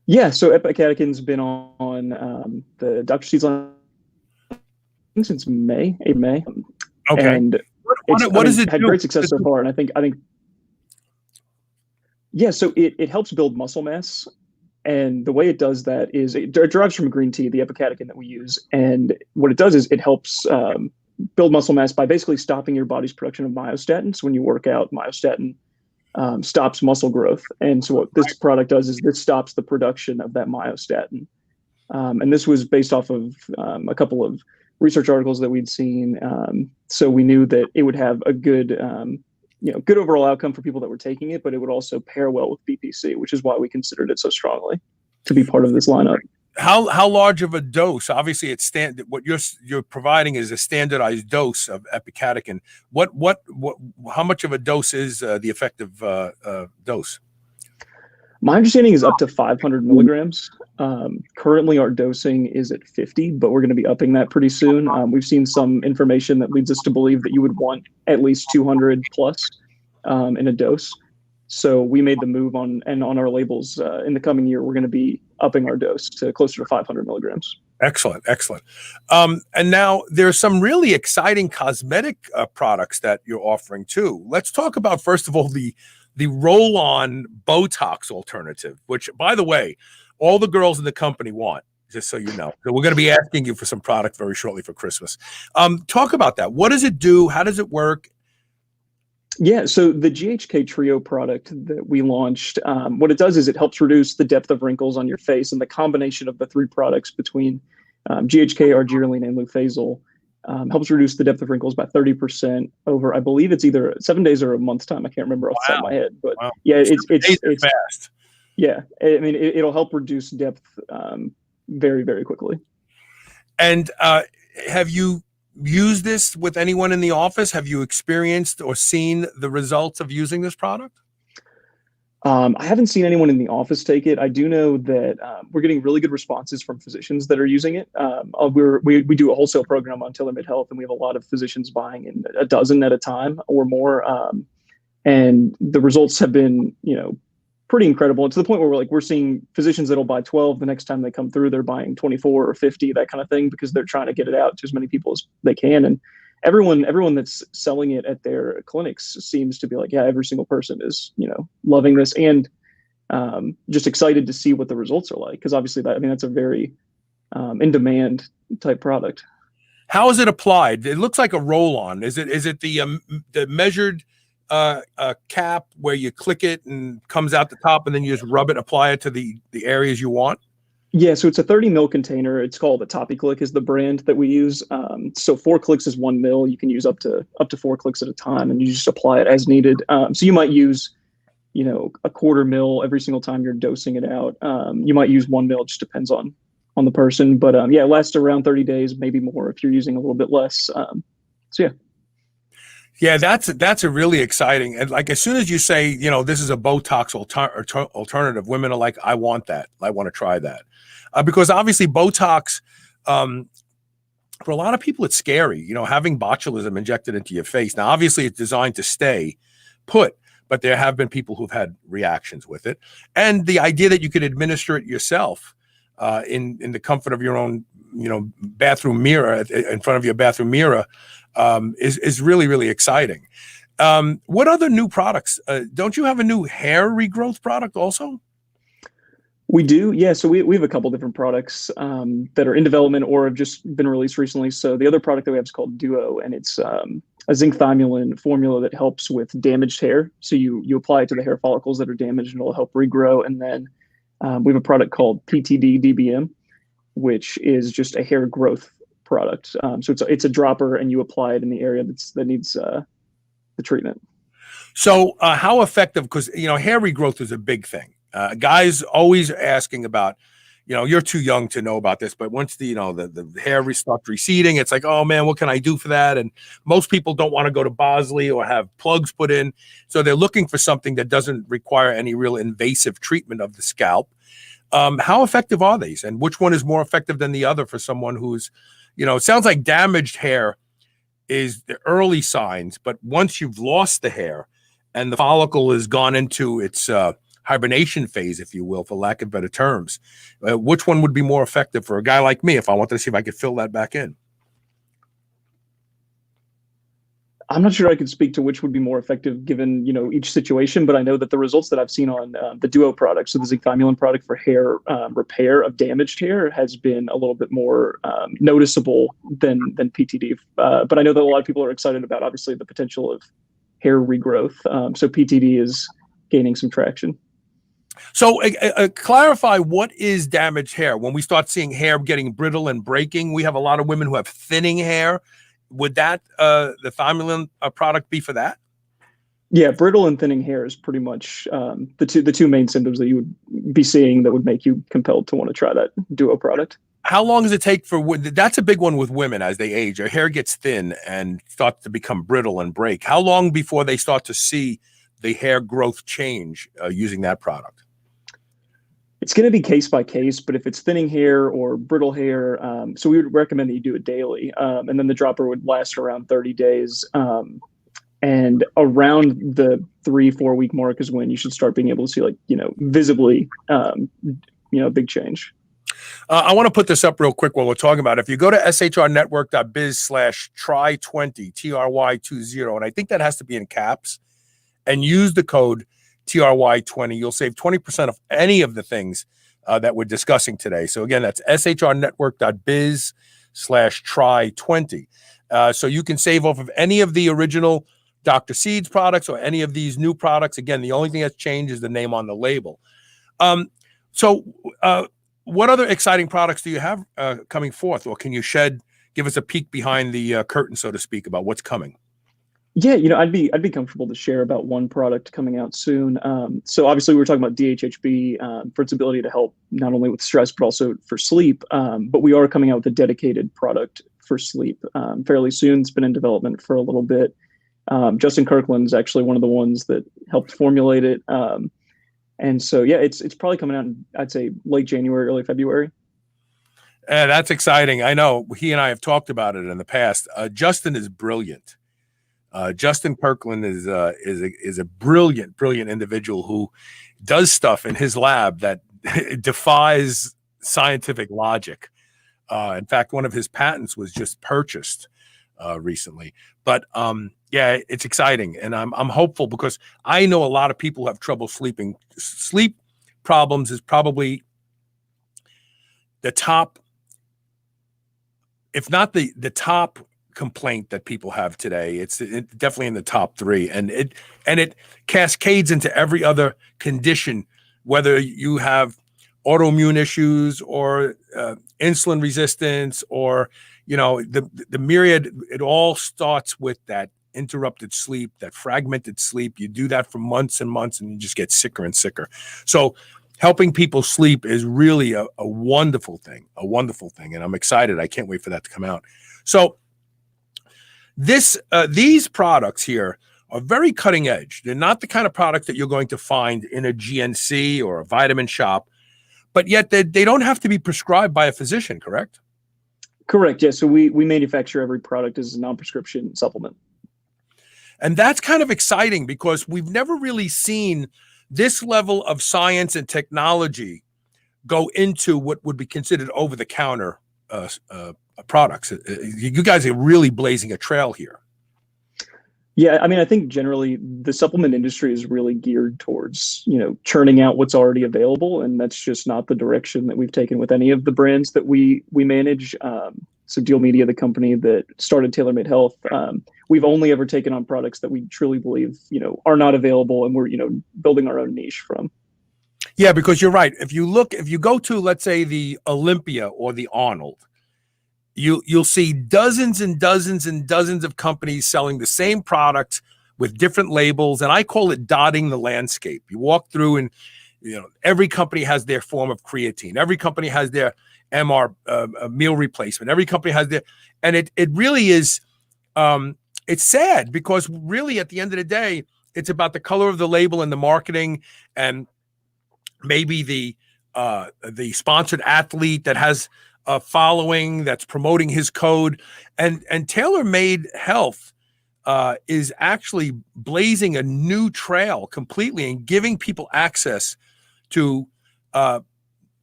Yeah, so epicatechin's been on the Dr. Seed's line since May. Okay. And what does it had do? great success so far, and I think yeah. So it helps build muscle mass, and the way it does that is it derives from green tea, the epicatechin that we use, and what it does is it helps build muscle mass by basically stopping your body's production of myostatin. So when you work out, myostatin stops muscle growth. And so what this product does is this stops the production of that myostatin. And this was based off of a couple of research articles that we'd seen. So we knew that it would have a good, good overall outcome for people that were taking it, but it would also pair well with BPC, which is why we considered it so strongly to be part of this lineup. How large of a dose? Obviously, it's what you're providing is a standardized dose of epicatechin. How much of a dose is the effective dose? My understanding is up to 500 milligrams. Currently, our dosing is at 50, but we're going to be upping that pretty soon. We've seen some information that leads us to believe that you would want at least 200 plus in a dose. So we made the move on our labels in the coming year. We're going to be upping our dose to closer to 500 milligrams. Excellent. And now there's some really exciting cosmetic products that you're offering too. Let's talk about, first of all, the roll-on Botox alternative, which, by the way, all the girls in the company want, just so you know. So we're going to be asking you for some product very shortly for Christmas. Talk about that. What does it do? How does it work? Yeah, so the GHK Trio product that we launched, what it does is it helps reduce the depth of wrinkles on your face, and the combination of the 3 products between GHK, argireline, and Lufazol helps reduce the depth of wrinkles by 30% over, I believe it's either 7 days or a month's time. I can't remember off the top of my head, but yeah, it's fast. Yeah, I mean, it'll help reduce depth very, very quickly. And have you used this with anyone in the office? Have you experienced or seen the results of using this product? I haven't seen anyone in the office take it. I do know that we're getting really good responses from physicians that are using it. We do a wholesale program on TaylorMade Health, and we have a lot of physicians buying in a dozen at a time or more. And the results have been, pretty incredible. And to the point where we're seeing physicians that'll buy 12. The next time they come through, they're buying 24 or 50, that kind of thing, because they're trying to get it out to as many people as they can. And everyone that's selling it at their clinics seems to be like, yeah, every single person is, loving this and just excited to see what the results are like. Because obviously that's a very in demand type product. How is it applied? It looks like a roll-on. Is it the measured a cap where you click it and comes out the top, and then you just rub it, apply it to the areas you want? Yeah, so it's a 30 mil container. It's called a Toppy Click is the brand that we use. So 4 clicks is 1 mil. You can use up to 4 clicks at a time, and you just apply it as needed. So you might use, a 1/4 mil every single time you're dosing it out. You might use 1 mil. It just depends on the person. But yeah, it lasts around 30 days, maybe more if you're using a little bit less. So yeah. Yeah, that's a really exciting. And like, as soon as you say, this is a Botox alternative, women are like, I want that. I want to try that. Because obviously Botox, for a lot of people, it's scary, having botulism injected into your face. Now, obviously it's designed to stay put, but there have been people who've had reactions with it. And the idea that you could administer it yourself in the comfort of your own, bathroom mirror, in front of your bathroom mirror, is really, really exciting. What other new products? Don't you have a new hair regrowth product also? We do, yeah. So we have a couple different products that are in development or have just been released recently. So the other product that we have is called Duo, and it's a zinc thymulin formula that helps with damaged hair. So you apply it to the hair follicles that are damaged, and it'll help regrow. And then we have a product called PTD DBM, which is just a hair growth product. So it's a dropper, and you apply it in the area that needs the treatment. So how effective? Because hair regrowth is a big thing. Guys always asking about, you're too young to know about this, but once the hair starts receding, it's like, oh man, what can I do for that? And most people don't want to go to Bosley or have plugs put in. So they're looking for something that doesn't require any real invasive treatment of the scalp. How effective are these? And which one is more effective than the other for someone who's, it sounds like damaged hair is the early signs, but once you've lost the hair and the follicle has gone into its hibernation phase, if you will, for lack of better terms, which one would be more effective for a guy like me if I wanted to see if I could fill that back in? I'm not sure I could speak to which would be more effective given, each situation, but I know that the results that I've seen on the Duo product, so the zinc thymulin product for hair repair of damaged hair, has been a little bit more noticeable than PTD. But I know that a lot of people are excited about, obviously, the potential of hair regrowth. So PTD is gaining some traction. So clarify, what is damaged hair? When we start seeing hair getting brittle and breaking, we have a lot of women who have thinning hair. Would that the thymulin product be for that? Yeah, brittle and thinning hair is pretty much the two main symptoms that you would be seeing that would make you compelled to want to try that Duo product. How long does it take for that's a big one with women as they age? Their hair gets thin and starts to become brittle and break. How long before they start to see the hair growth change using that product? It's going to be case by case, but if it's thinning hair or brittle hair, so we would recommend that you do it daily. And then the dropper would last around 30 days. And around the 3-4 week mark is when you should start being able to see, visibly, big change. I want to put this up real quick while we're talking about it. If you go to shrnetwork.biz/try20, TRY20, and I think that has to be in caps, and use the code TRY20, you'll save 20% of any of the things that we're discussing today. So again, that's shrnetwork.biz/try20. So you can save off of any of the original Dr. Seeds products or any of these new products. Again, the only thing that's changed is the name on the label. So what other exciting products do you have coming forth, or can you give us a peek behind the curtain, so to speak, about what's coming? Yeah, I'd be comfortable to share about one product coming out soon. So obviously we were talking about DHHB for its ability to help not only with stress, but also for sleep. But we are coming out with a dedicated product for sleep fairly soon. It's been in development for a little bit. Justin Kirkland is actually one of the ones that helped formulate it. And so, yeah, it's probably coming out in, I'd say, late January, early February. That's exciting. I know he and I have talked about it in the past. Justin is brilliant. Justin Kirkland is a brilliant individual who does stuff in his lab that defies scientific logic. In fact, one of his patents was just purchased recently. But yeah, it's exciting, and I'm hopeful because I know a lot of people who have trouble sleeping. Sleep problems is probably the top, if not the top complaint that people have today. It's definitely in the top 3, and it cascades into every other condition, whether you have autoimmune issues or insulin resistance, or the myriad. It all starts with that interrupted sleep, that fragmented sleep. You do that for months and months, and you just get sicker and sicker. So helping people sleep is really a wonderful thing, and I'm excited. I can't wait for that to come out. So these products here are very cutting edge. They're not the kind of product that you're going to find in a GNC or a vitamin shop, but yet they don't have to be prescribed by a physician, correct? Correct. Yeah. So we manufacture every product as a non-prescription supplement. And that's kind of exciting because we've never really seen this level of science and technology go into what would be considered over-the-counter products. You guys are really blazing a trail here. Yeah, I mean, I think generally the supplement industry is really geared towards, churning out what's already available, and that's just not the direction that we've taken with any of the brands that we manage. So Deal Media, the company that started TaylorMade Health, we've only ever taken on products that we truly believe, are not available, and we're, building our own niche from. Yeah, because you're right. If you go to, let's say, the Olympia or the Arnold, you'll see dozens and dozens and dozens of companies selling the same products with different labels, and I call it dotting the landscape. You walk through, and every company has their form of creatine. Every company has their MR meal replacement. Every company has their, and it really is. It's sad because really at the end of the day, it's about the color of the label and the marketing, and maybe the sponsored athlete that has a following that's promoting his code, and TaylorMade Health is actually blazing a new trail completely and giving people access to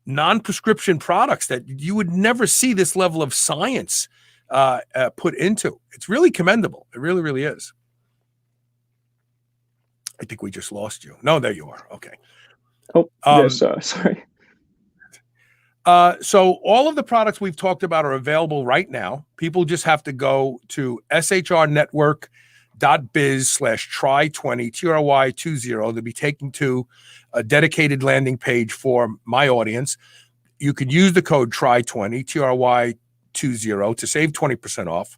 non-prescription products that you would never see this level of science put into. It's really commendable. It really, really is. I think we just lost you. No, there you are. Okay. Oh, yes, sorry. So all of the products we've talked about are available right now. People just have to go to shrnetwork.biz/try20, TRY20. They'll be taken to a dedicated landing page for my audience. You could use the code TRY20, TRY20, to save 20% off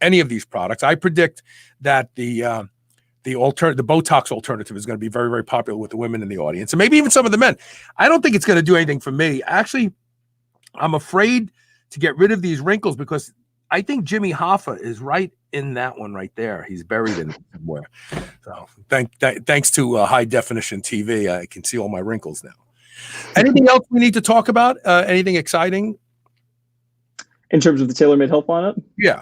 any of these products. I predict that the Botox alternative is going to be very, very popular with the women in the audience, and maybe even some of the men. I don't think it's going to do anything for me. Actually, I'm afraid to get rid of these wrinkles because I think Jimmy Hoffa is right in that one right there. He's buried in somewhere. So thanks to high definition TV, I can see all my wrinkles now. Anything else we need to talk about? Anything exciting? In terms of the TaylorMade Health lineup? Yeah,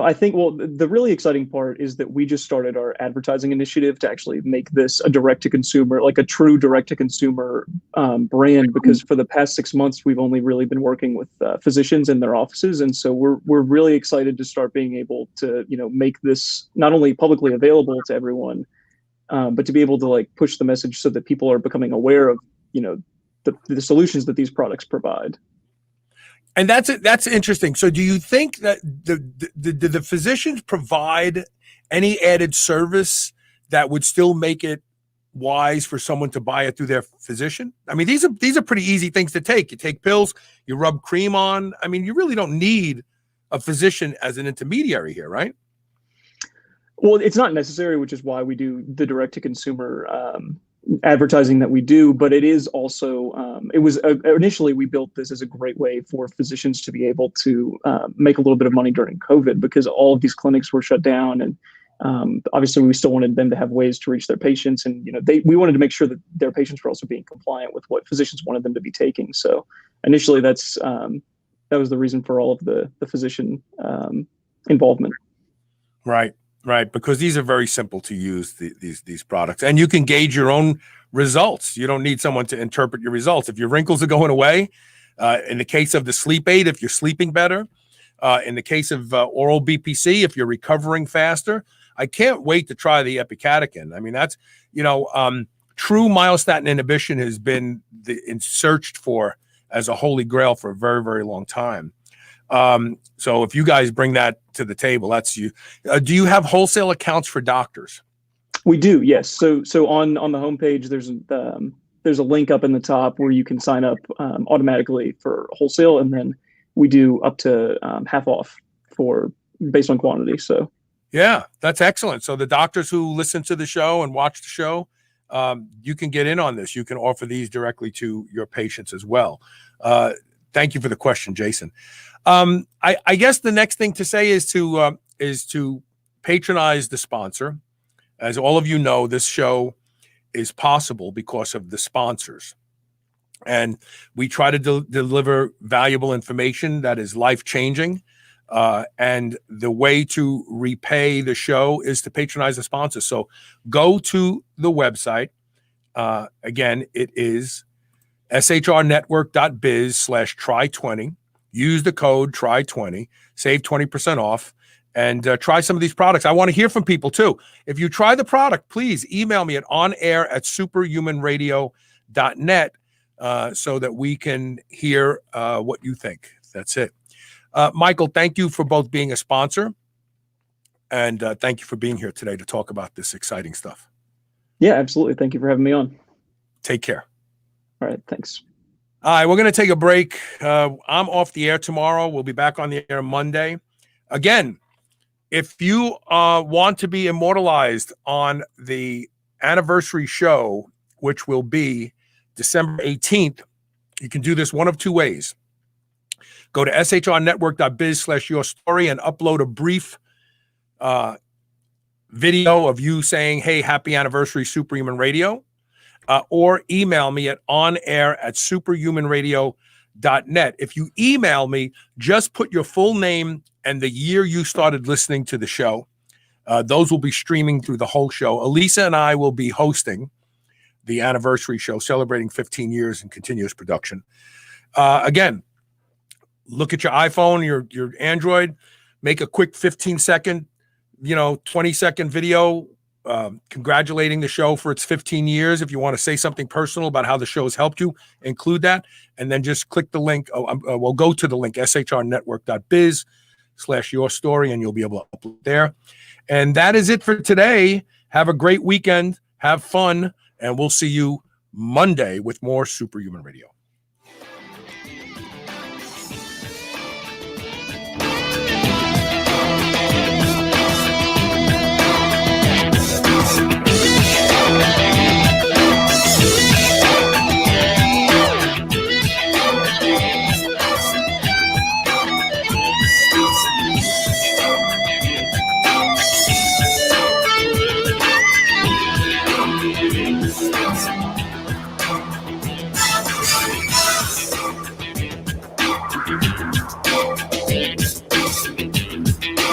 I think, the really exciting part is that we just started our advertising initiative to actually make this a direct-to-consumer, like a true direct-to-consumer brand, because for the past 6 months, we've only really been working with physicians in their offices. And so we're really excited to start being able to, make this not only publicly available to everyone, but to be able to push the message so that people are becoming aware of, the solutions that these products provide. And that's interesting. So do you think that the physicians provide any added service that would still make it wise for someone to buy it through their physician? I mean, these are pretty easy things to take. You take pills, you rub cream on. I mean, you really don't need a physician as an intermediary here, right? Well, it's not necessary, which is why we do the direct-to-consumer advertising that we do, but it is also it was initially we built this as a great way for physicians to be able to make a little bit of money during COVID, because all of these clinics were shut down, and obviously we still wanted them to have ways to reach their patients, and we wanted to make sure that their patients were also being compliant with what physicians wanted them to be taking. So initially that was the reason for all of the physician involvement. Right, because these are very simple to use, these products, and you can gauge your own results. You don't need someone to interpret your results. If your wrinkles are going away, in the case of the sleep aid, if you're sleeping better, in the case of oral BPC, if you're recovering faster, I can't wait to try the epicatechin. I mean, that's true myostatin inhibition has been searched for as a holy grail for a very, very long time. So if you guys bring that to the table, that's you. Do you have wholesale accounts for doctors? We do, yes. So on the homepage, there's a link up in the top where you can sign up automatically for wholesale, and then we do up to half off based on quantity. So yeah, that's excellent. So the doctors who listen to the show and watch the show, you can get in on this. You can offer these directly to your patients as well. Thank you for the question, Jason. I guess the next thing to say is to patronize the sponsor. As all of you know, this show is possible because of the sponsors. And we try to deliver valuable information that is life-changing. And the way to repay the show is to patronize the sponsor. So go to the website. Again, it is shrnetwork.biz/try20. Use the code try20, save 20% off, and try some of these products. I want to hear from people too. If you try the product, please email me at onair@superhumanradio.net so that we can hear what you think. That's it. Michael, thank you for both being a sponsor and thank you for being here today to talk about this exciting stuff. yeah, absolutely. Thank you for having me on. Take care. All right, thanks. All right, we're going to take a break. I'm off the air tomorrow. We'll be back on the air Monday. Again, if you want to be immortalized on the anniversary show, which will be December 18th, you can do this one of two ways. Go to shrnetwork.biz/yourstory and upload a brief video of you saying, hey, happy anniversary, Superhuman Radio. Or email me at onair@superhumanradio.net. If you email me, just put your full name and the year you started listening to the show. Those will be streaming through the whole show. Elisa and I will be hosting the anniversary show, celebrating 15 years in continuous production. Again, look at your iPhone, your Android, make a quick 15-second, 20-second video congratulating the show for its 15 years. If you want to say something personal about how the show has helped you, include that. And then just click the link. We'll go to the link, shrnetwork.biz/yourstory, and you'll be able to upload there. And that is it for today. Have a great weekend. Have fun. And we'll see you Monday with more Superhuman Radio.